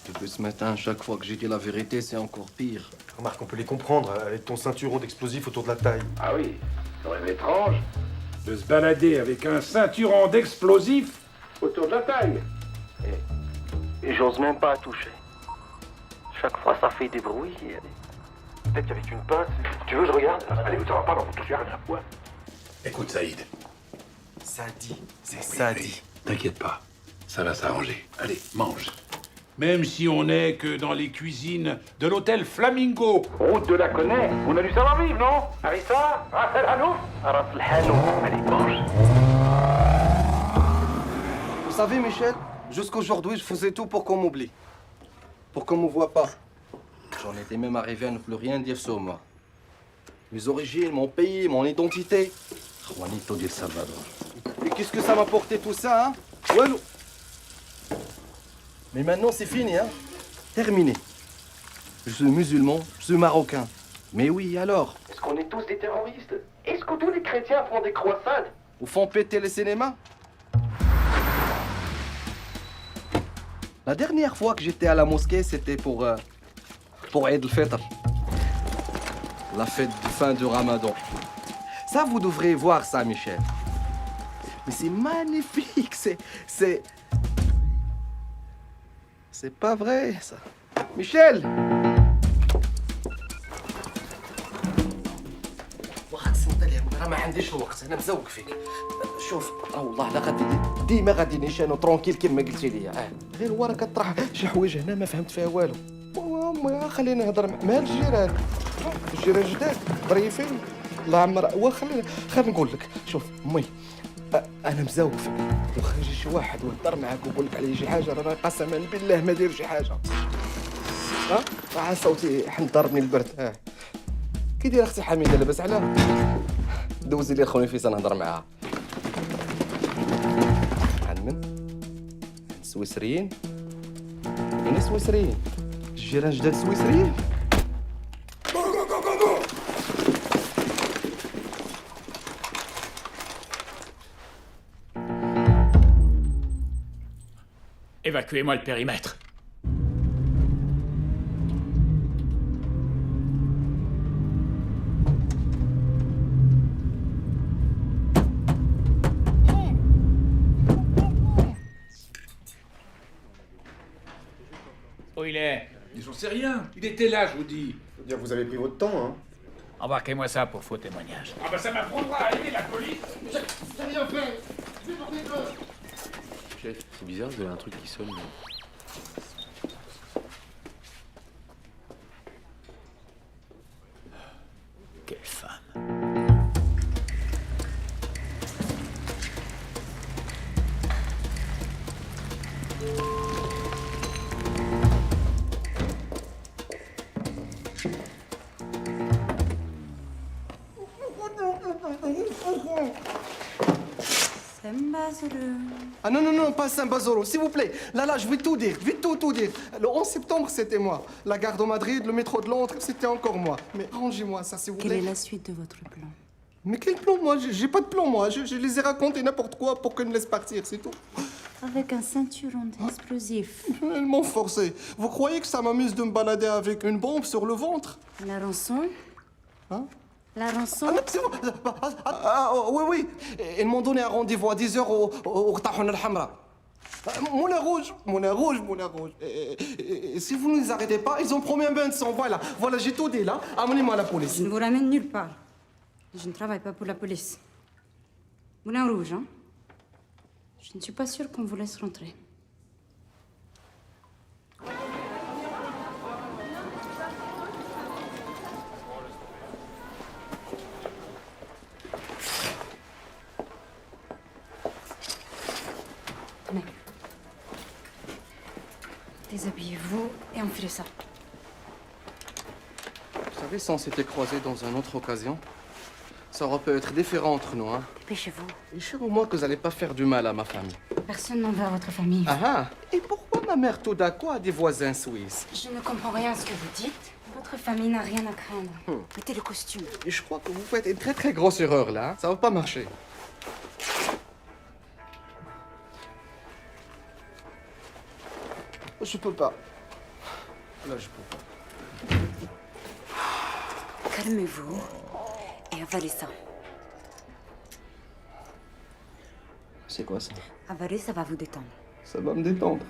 Depuis ce matin, chaque fois que j'ai dit la vérité, c'est encore pire. Remarque, on peut les comprendre, avec ton ceinturon d'explosifs autour de la taille. Ah oui, c'est quand même étrange de se balader avec un ceinturon d'explosifs autour de la taille. Et j'ose même pas toucher. Chaque fois, ça fait des bruits. Peut-être qu'avec une pince... Tu veux, je regarde? Allez, ça va pas, on touche rien. Ouais. Écoute, Saïd. Sadi, c'est Sadi. T'inquiète pas, ça va s'arranger. Allez, mange. Même si on n'est que dans les cuisines de l'hôtel Flamingo, route de la Connaît, on a du savoir-vivre, non? Harissa, Ras El Hanouf, Ras El Hanouf. Allez, mange. Vous savez, Michel, jusqu'aujourd'hui, je faisais tout pour qu'on m'oublie. Pour qu'on me voit pas. J'en étais même arrivé à ne plus rien dire sur moi. Mes origines, mon pays, mon identité. Juanito del Salvador. Et qu'est-ce que ça m'a apporté tout ça, hein? Walou. Mais maintenant, c'est fini, hein? Terminé. Je suis musulman, je suis marocain. Mais oui, alors? Est-ce qu'on est tous des terroristes? Est-ce que tous les chrétiens font des croisades? Ou font péter les cinémas? La dernière fois que j'étais à la mosquée, c'était pour Eid al-Fitr. La fête de fin du Ramadan. Ça, vous devrez voir ça, Michel. Mais c'est magnifique, c'est pas vrai, ça. Michel! راه ما عنديش الوقت انا مزوق فيك شوف والله لا غادي ديما غادي نيشانو ترونكيل كيما قلتي لي غير هو راه كطرح شي حوايج هنا ما فهمت فيها والو خليني نهضر مع الجيران جداد ظريفين الله عمر خلينا نقول لك شوف امي انا مزوق فيك واخا يجي شي واحد ويهضر معاك ويقول لك عليه شي حاجه راه قسما بالله ما دير شي حاجه صوتي حنضربني البرد كي داير اختي حميده لاباس عليها دوزي لي خويا فيصل نهضر معاها عن من السويسريين من السويسريين الجيران جداد السويسريين Évacuez-moi le périmètre. Où il est? J'en sais rien. Il était là, je vous dis. Faut dire que vous avez pris votre temps, hein. Embarquez-moi ça pour faux témoignage. Ah bah ça m'apprendra à aimer la police. J'ai rien fait. Chef, c'est bizarre, vous avez un truc qui sonne. Quelle femme. Ah non, non, non, pas Saint-Bazoro, s'il vous plaît. Là, je vais tout dire, tout dire. Le 11 septembre, c'était moi. La gare de Madrid, le métro de Londres, c'était encore moi. Mais rangez-moi ça, s'il vous plaît. Quelle est la suite de votre plan? Mais quel plan, moi? J'ai pas de plan, moi. Je les ai racontés n'importe quoi pour qu'ils me laissent partir, c'est tout. Avec un ceinturon d'explosifs. Ils m'ont forcé. Vous croyez que ça m'amuse de me balader avec une bombe sur le ventre? La rançon? Hein? La rançon? Oui, oui. Ils m'ont donné un rendez-vous à 10h au Tahon al-Hamra. Moulin rouge. Et si vous ne les arrêtez pas, ils ont promis un bain de sang. Voilà, j'ai tout dit là. Amenez-moi à la police. Je ne vous ramène nulle part. Je ne travaille pas pour la police. Moulin rouge, hein? Je ne suis pas sûre qu'on vous laisse rentrer. Déshabillez-vous et enfilez ça. Vous savez, si on s'était croisés dans une autre occasion, ça aurait pu être différent entre nous, hein. Dépêchez-vous. Et je sais au moins que vous n'allez pas faire du mal à ma famille. Personne n'en veut à votre famille. Ah ah. Et pourquoi ma mère tout d'un coup a des voisins suisses? Je ne comprends rien à ce que vous dites. Votre famille n'a rien à craindre. Mettez le costume. Et je crois que vous faites une très très grosse erreur là, hein. Ça va pas marcher. Je peux pas. Là, je peux pas. Calmez-vous et avalez ça. C'est quoi ça? Avaler, ça va vous détendre. Ça va me détendre.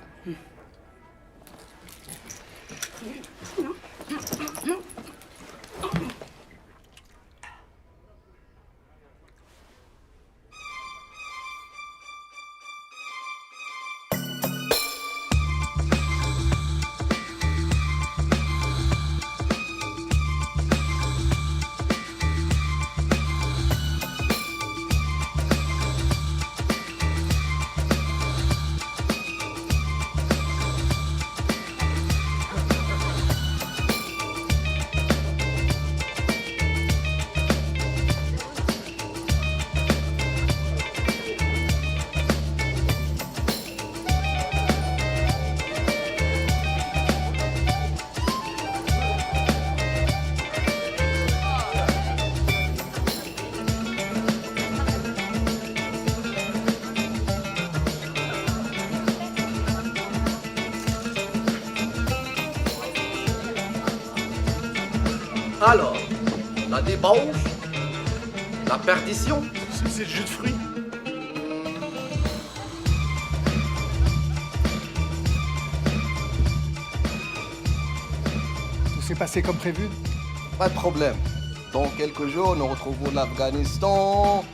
Alors, la débauche, la perdition. C'est le jus de fruits. Tout s'est passé comme prévu? Pas de problème. Dans quelques jours, nous retrouvons l'Afghanistan,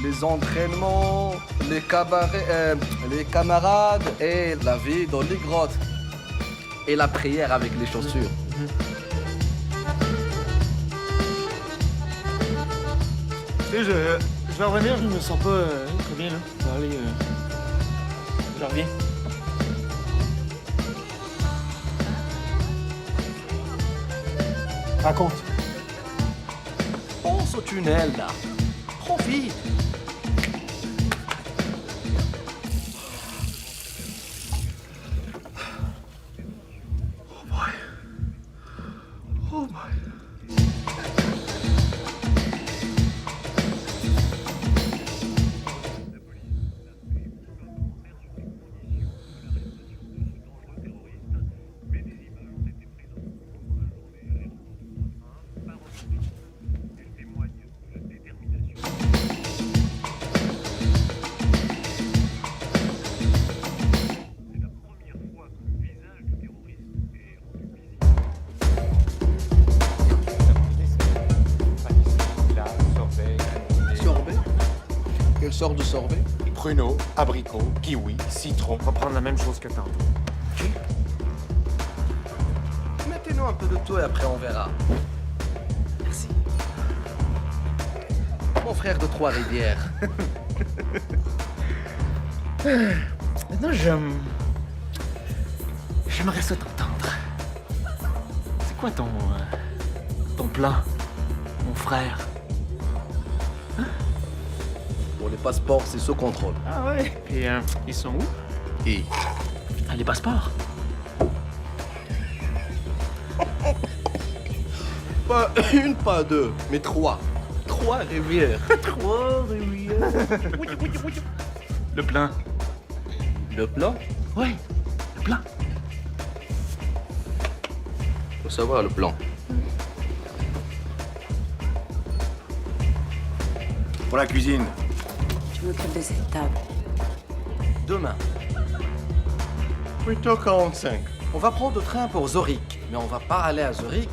les entraînements, les cabarets, les camarades et la vie dans les grottes. Et la prière avec les chaussures. Tu sais, je vais revenir, je me sens pas très bien, là. Je vais aller... Je reviens. Raconte. Pense au tunnel, là. Profite. Oh boy. Oh boy. Quelle sorte de sorbet? Pruneau, abricot, kiwi, citron. On va prendre la même chose que tantôt. Mettez-nous un peu de tout et après on verra. Merci. Mon frère de Trois-Rivières. Maintenant, j'aimerais ça t'entendre. C'est quoi ton plan, mon frère? Pour les passeports, c'est sous contrôle. Ah ouais? Et ils sont où? Et les passeports? Pas une, pas deux, mais trois. Trois rivières. Trois rivières. Le plan. Le plan? Ouais, le plan. Faut savoir le plan. Pour la cuisine. Je m'occupe de cette table. Demain. 8h45. On va prendre le train pour Zurich, mais on va pas aller à Zurich.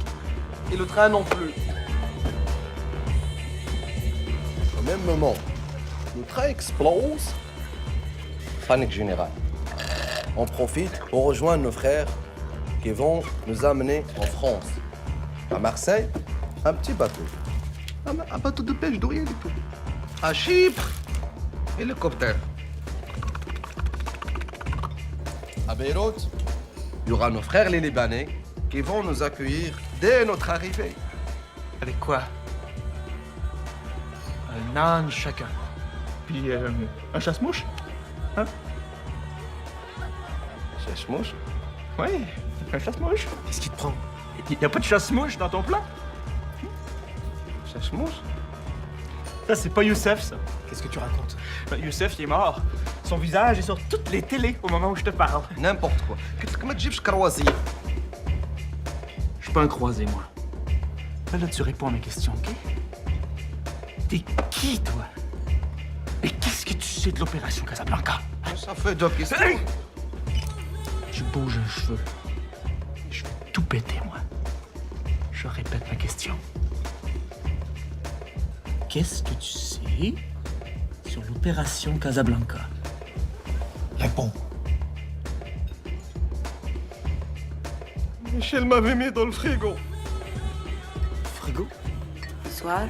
Et le train non plus. Au même moment, le train explose. Panique générale. On profite pour rejoindre nos frères qui vont nous amener en France. À Marseille, un petit bateau. Un bateau de pêche de rien du tout. À Chypre, hélicoptère. À Beyrouth, Il y aura nos frères les Libanais qui vont nous accueillir dès notre arrivée. Avec quoi? Un âne chacun. Puis un chasse-mouche? Hein? Chasse-mouche? Oui, un chasse-mouche. Qu'est-ce qui te prend? Y a pas de chasse-mouche dans ton plan? Chasse-mouche? Ça, c'est pas Youssef, ça. Qu'est-ce que tu racontes? Ben, Youssef, il est mort. Son visage est sur toutes les télés au moment où je te parle. N'importe quoi. قلت لك ما تجيبش كروازية. Je suis pas un croisé, moi. Là, tu réponds à mes questions, OK? T'es qui, toi? Et qu'est-ce que tu sais de l'opération Casablanca? Ça fait deux questions. Hey! Je bouge un cheveu. Je vais tout péter, moi. Je répète ma question. Qu'est-ce que tu sais sur l'opération Casablanca? Réponds. Michel m'avait mis dans le frigo. Frigo? Bonsoir.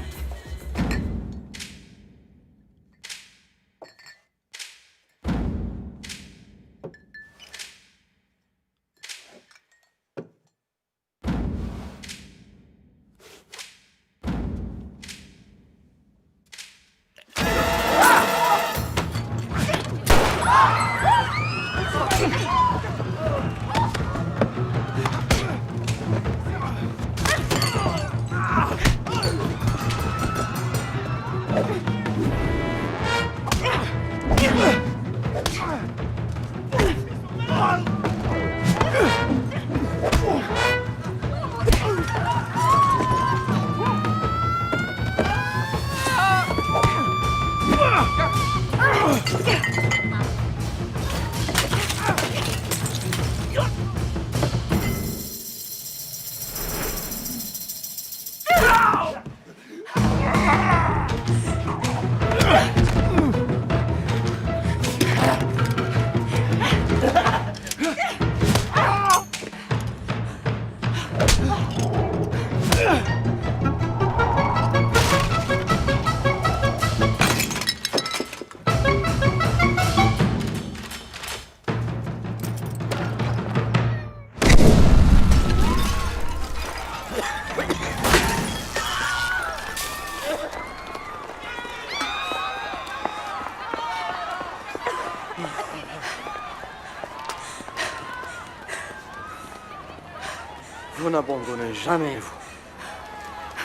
Vous n'abandonnez jamais, vous.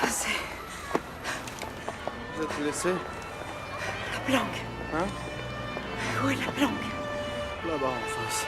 Avancez. Vous êtes blessé? La planque. Hein? Où est la planque? Là-bas en face.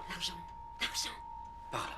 L'argent. L'argent. Par là.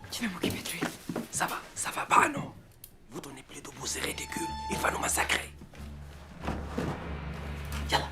Tu vas m'occuper de lui. Ça va pas, non? Vous donnez plus de vous ridicules. Il va nous massacrer. Yalla.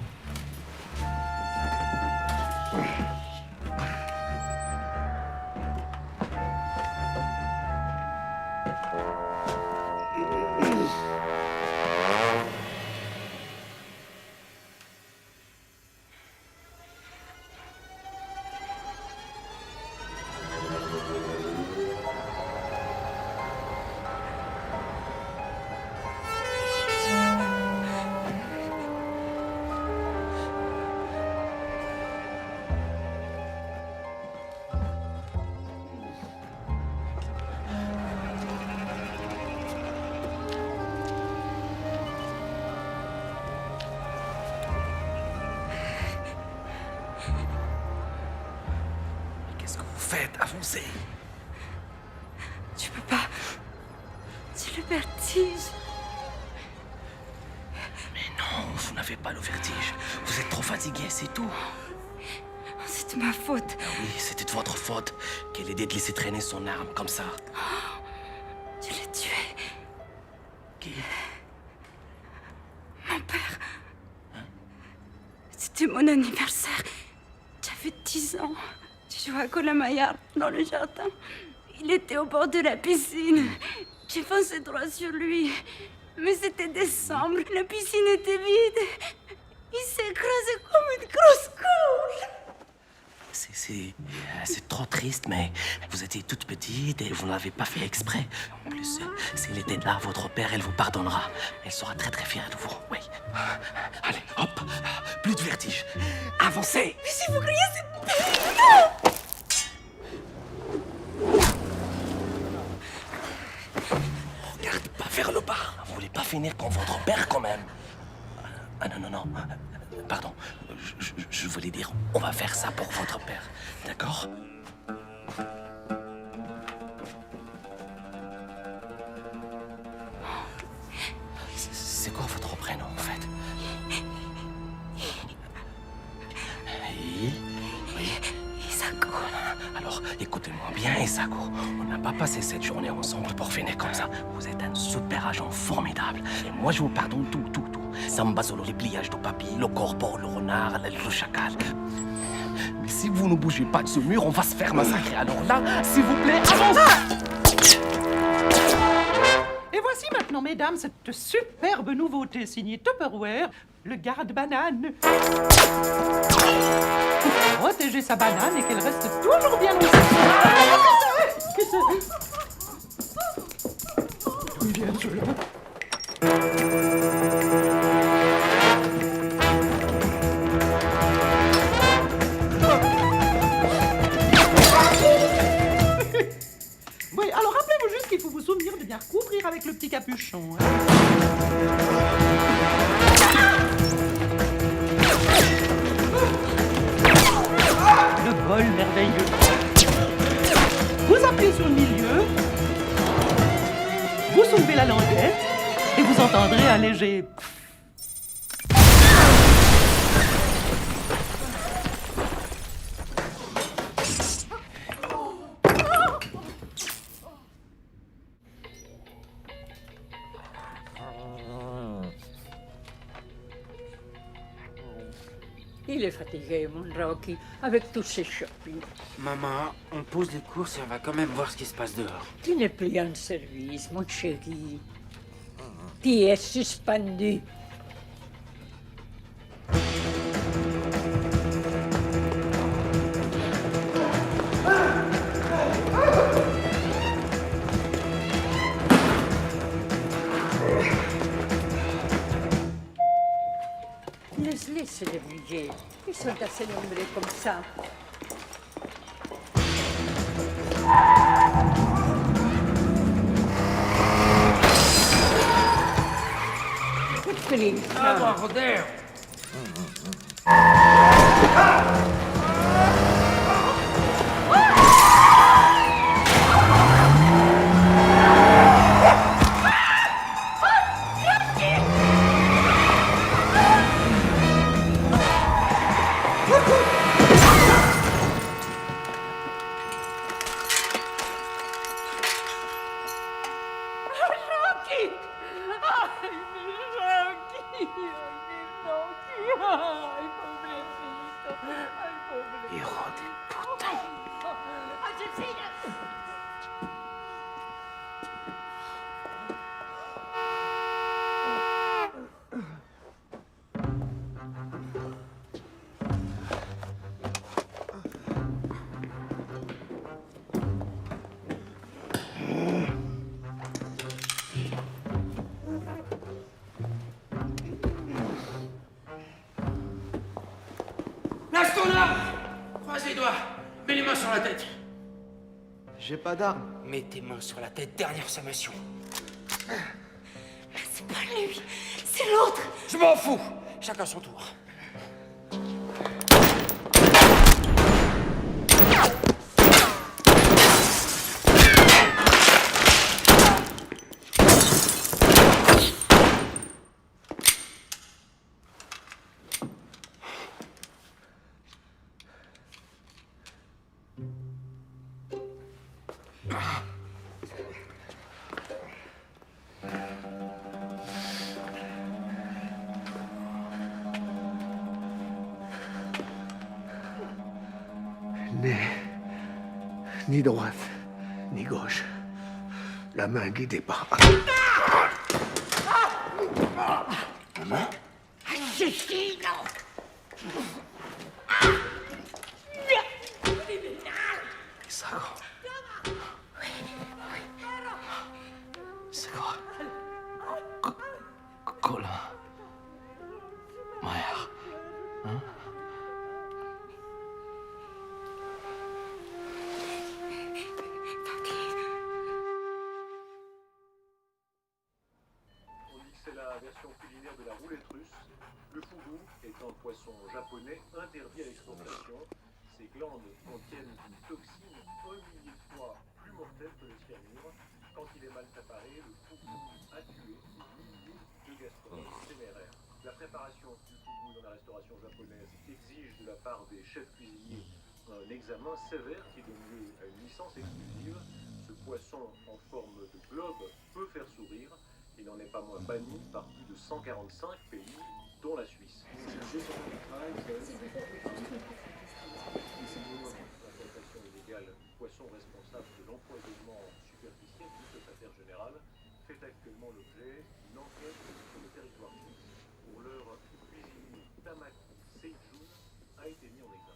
faites? Avancez. Tu peux pas. C'est le vertige. Mais non, vous n'avez pas le vertige. Vous êtes trop fatigué, c'est tout. C'est de ma faute. Ah oui, c'était de votre faute qu'elle ait de laisser traîner son arme comme ça. Tu l'as tué. Qui? Mon père. C'était mon anniversaire. J'avais 10 ans. Je jouais à Colamaillard dans le jardin. Il était au bord de la piscine. J'ai foncé droit sur lui. Mais c'était décembre. La piscine était vide. Il s'est écrasé comme une grosse courge. C'est trop triste, mais vous étiez toute petite et vous ne l'avez pas fait exprès. En plus, s'il était là, votre père, elle vous pardonnera. Elle sera très très fière de vous, oui. Allez, hop, plus de vertige. Avancez. Mais si vous criez, c'est... Regarde pas vers le bas. Vous voulez pas finir comme votre père, quand même. Ah non, non, non. Pardon. Je voulais dire, on va faire ça pour votre père. D'accord? C'est quoi votre prénom, en fait? Oui. Isako. Alors, écoutez-moi bien, Isako. On n'a pas passé cette journée ensemble pour finir comme ça. Vous êtes un super agent formidable. Et moi, je vous pardonne tout. Sambazolo, les pliages de papier, le corbeau, le renard, le chacal. Mais si vous ne bougez pas de ce mur, on va se faire massacrer. Alors là, s'il vous plaît, avancez! Et voici maintenant, mesdames, cette superbe nouveauté signée Tupperware, le garde-banane. Pour protéger sa banane et qu'elle reste toujours bien aussi. D'où il vient ceux-là? Oui, alors rappelez-vous juste qu'il faut vous souvenir de bien recouvrir avec le petit capuchon. Hein. Le vol merveilleux. Vous appuyez sur le milieu, vous soulevez la languette et vous entendrez un léger... Il est fatigué, mon Rocky, avec tous ces shopping. Maman, on pose les courses et on va quand même voir ce qui se passe dehors. Tu n'es plus en service, mon chéri. Tu es suspendu. Laisse-les se débrouiller. Ils sont assez nombreux comme ça. Please. Ah, joder. Lâche-toi là! Croise les doigts, mets les mains sur la tête. J'ai pas d'arme. Mets tes mains sur la tête, dernière sommation. C'est pas lui, c'est l'autre. Je m'en fous! Chacun son tour. Ni droite, ni gauche. La main guidée par... Maman? Asesino! Isago. Isago. Colin. Mère. Hein? On dit que c'est la version culinaire de la roulette russe. Le fugu est un poisson japonais interdit à l'exportation. Ses glandes contiennent une toxine 1 millier de fois plus mortelle que le cyanure. Quand il est mal préparé, le fugu a tué des milliers de gastronomes téméraires. La préparation du fugu dans la restauration japonaise exige de la part des chefs cuisiniers un examen sévère qui donne lieu à une licence exclusive. Ce poisson en forme de globe peut faire sourire. Il n'en est pas moins banni par plus de 145 pays, dont la Suisse. L'implantation illégale du poisson responsable de l'empoisonnement superficiel du secrétaire général fait actuellement l'objet d'une enquête sur le territoire suisse. Pour l'heure, le cuisinier Tamaki Seijun a été mis en examen.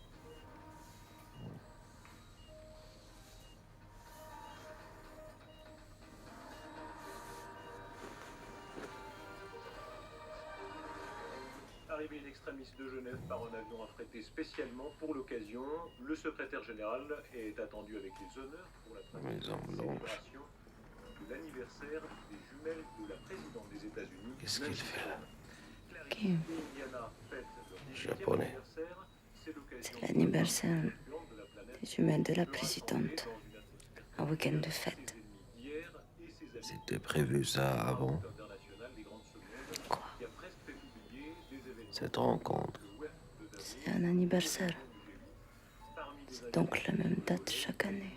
Arrivé in extremis de Genève par un avion affrété spécialement pour l'occasion, le secrétaire général est attendu avec les honneurs pour la traditionnelle célébration de l'anniversaire des jumelles de la présidente des États-Unis. Qu'est-ce qu'il fait là? Qui? Japonais. C'est l'anniversaire des jumelles de la présidente. Un week-end de fête. C'était prévu ça avant? Quoi? Cette rencontre. C'est un anniversaire. C'est donc la même date chaque année.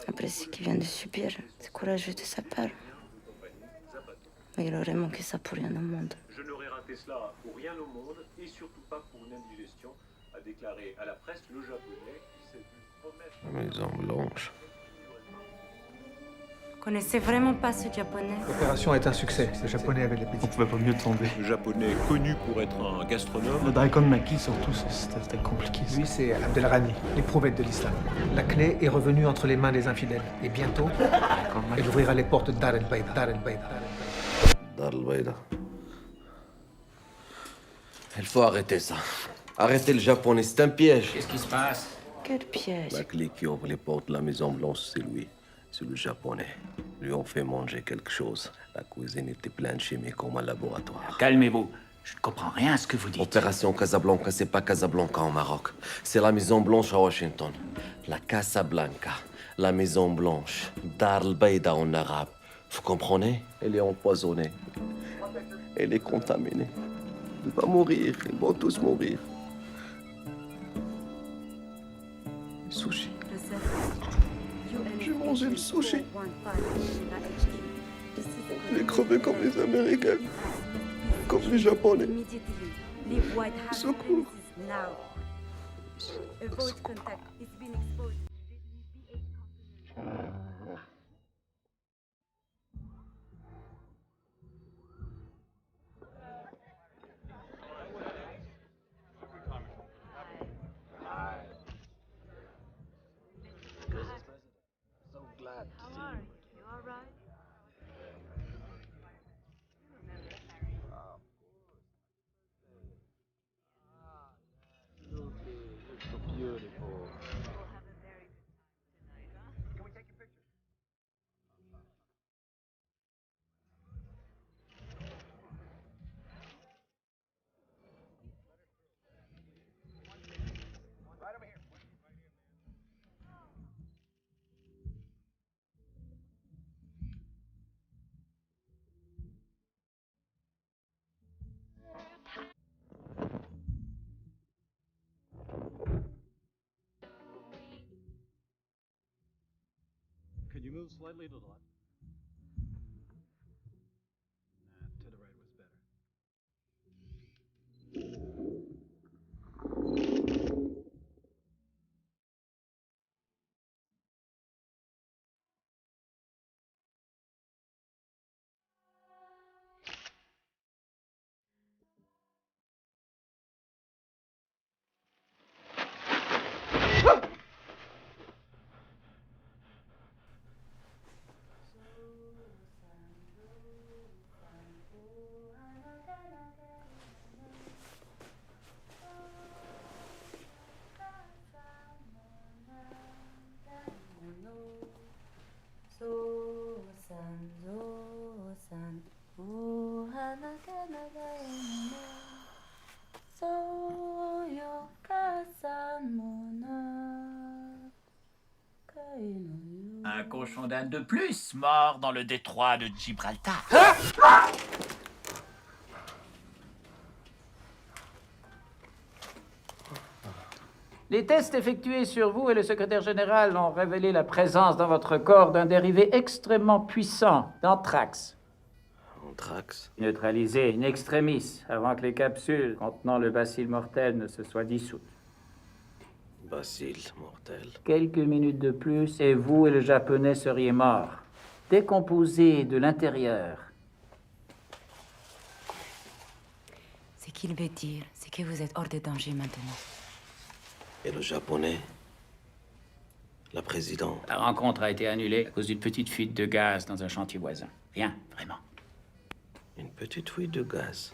Après ce qu'il vient de subir, c'est courageux de sa part. Mais il aurait manqué ça pour rien au monde. Je n'aurais raté cela pour rien au monde et surtout pas pour une indigestion, a déclaré à la presse le japonais qui s'est vu promettre. La Maison Blanche. Vous connaissez vraiment pas ce japonais? L'opération est un succès. Le japonais avait l'appétit. On pouvait pas mieux tomber. Le japonais connu pour être un gastronome. Le daikon maki surtout, c'était compliqué. Lui, c'est Abdelrani, l'éprouvette de l'islam. La clé est revenue entre les mains des infidèles. Et bientôt, elle ouvrira les portes d'Dar el-Bayda. Dar el-Bayda. Dar el-Bayda. Il faut arrêter ça. Arrêtez le japonais, c'est un piège. Qu'est-ce qui se passe? Quel piège? La clé qui ouvre les portes de la Maison Blanche, c'est lui. C'est le japonais. Lui ont fait manger quelque chose. La cuisine était pleine de chimie comme un laboratoire. Calmez-vous. Je ne comprends rien à ce que vous dites. Opération Casablanca, c'est pas Casablanca au Maroc. C'est la Maison Blanche à Washington. La Casablanca, la Maison Blanche, Dar el-Bayda en arabe. Vous comprenez? Elle est empoisonnée. Elle est contaminée. Elle va mourir. Ils vont tous mourir. Les sushis. J'ai mangé le sushi. J'ai crevé comme les Américains. Comme les Japonais. Secours. Could you move slightly to the left? cochon d'Inde de plus mort dans le détroit de Gibraltar. Les tests effectués sur vous et le secrétaire général ont révélé la présence dans votre corps d'un dérivé extrêmement puissant d'anthrax. Anthrax? Neutralisé in extremis avant que les capsules contenant le bacille mortel ne se soient dissoutes. Bacille mortel. Quelques minutes de plus et vous et le japonais seriez morts, décomposés de l'intérieur. Ce qu'il veut dire, c'est que vous êtes hors de danger maintenant. Et le japonais? La présidente? La rencontre a été annulée à cause d'une petite fuite de gaz dans un chantier voisin. Rien, vraiment. Une petite fuite de gaz?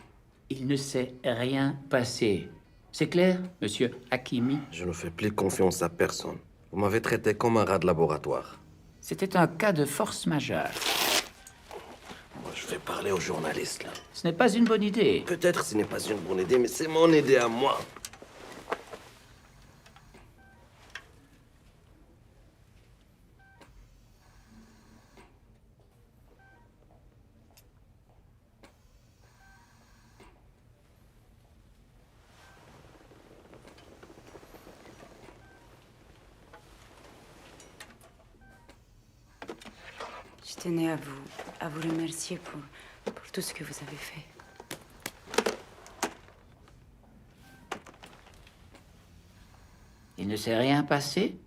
Il ne s'est rien passé. C'est clair, monsieur Hakimi? Je ne fais plus confiance à personne. Vous m'avez traité comme un rat de laboratoire. C'était un cas de force majeure. Moi, je vais parler aux journalistes, là. Ce n'est pas une bonne idée. Peut-être ce n'est pas une bonne idée, mais c'est mon idée à moi. Je tenais à vous remercier pour tout ce que vous avez fait. Il ne s'est rien passé?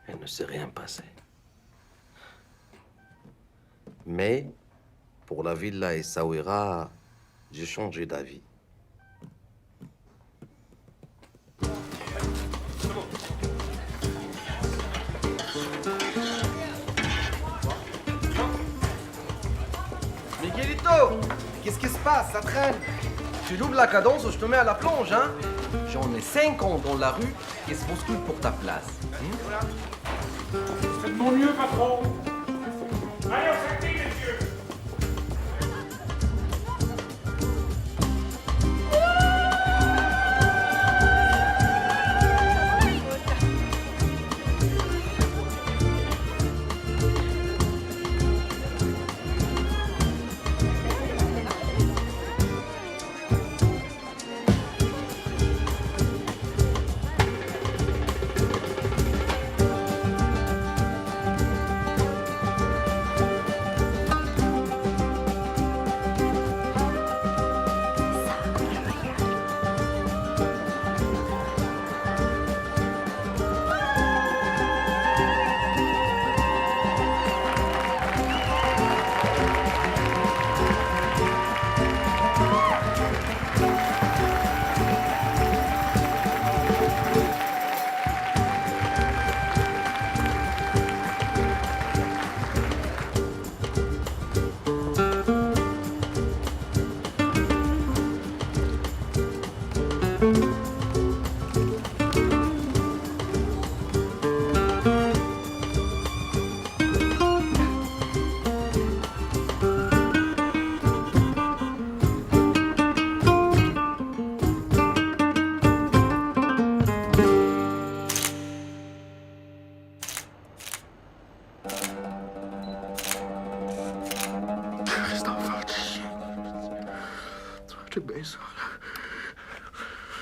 Il ne s'est rien passé. Mais, pour la villa Essaouira, j'ai changé d'avis. Miguelito, qu'est-ce qui se passe? Ça traîne. Tu doubles la cadence ou je te mets à la plonge, hein? J'en ai 50 dans la rue qui se bousculent pour ta place. Faites de mon mieux, patron. Allez, on s'active, messieurs.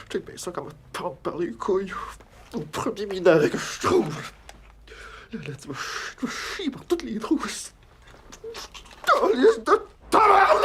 Tu mets ça comme un prendre par les couilles au premier minaret que je trouve. Là, tu vas chier par toutes les trous. Calice de tabarnak!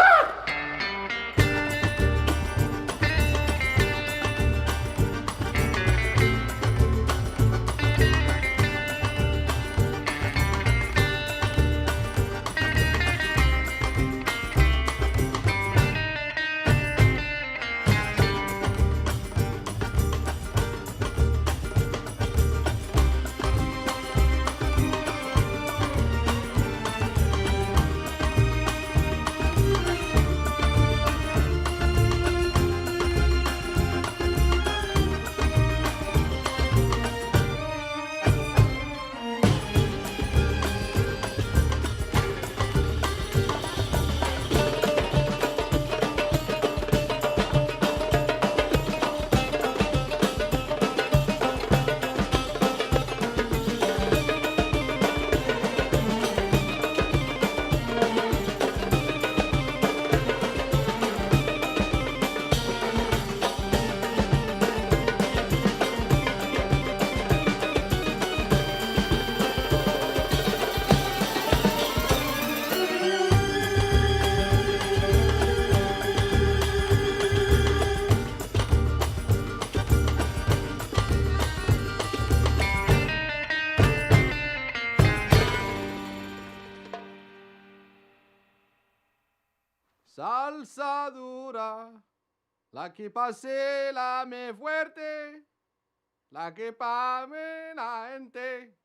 fuerza dura, la que pase la me fuerte, la que pa' me la gente.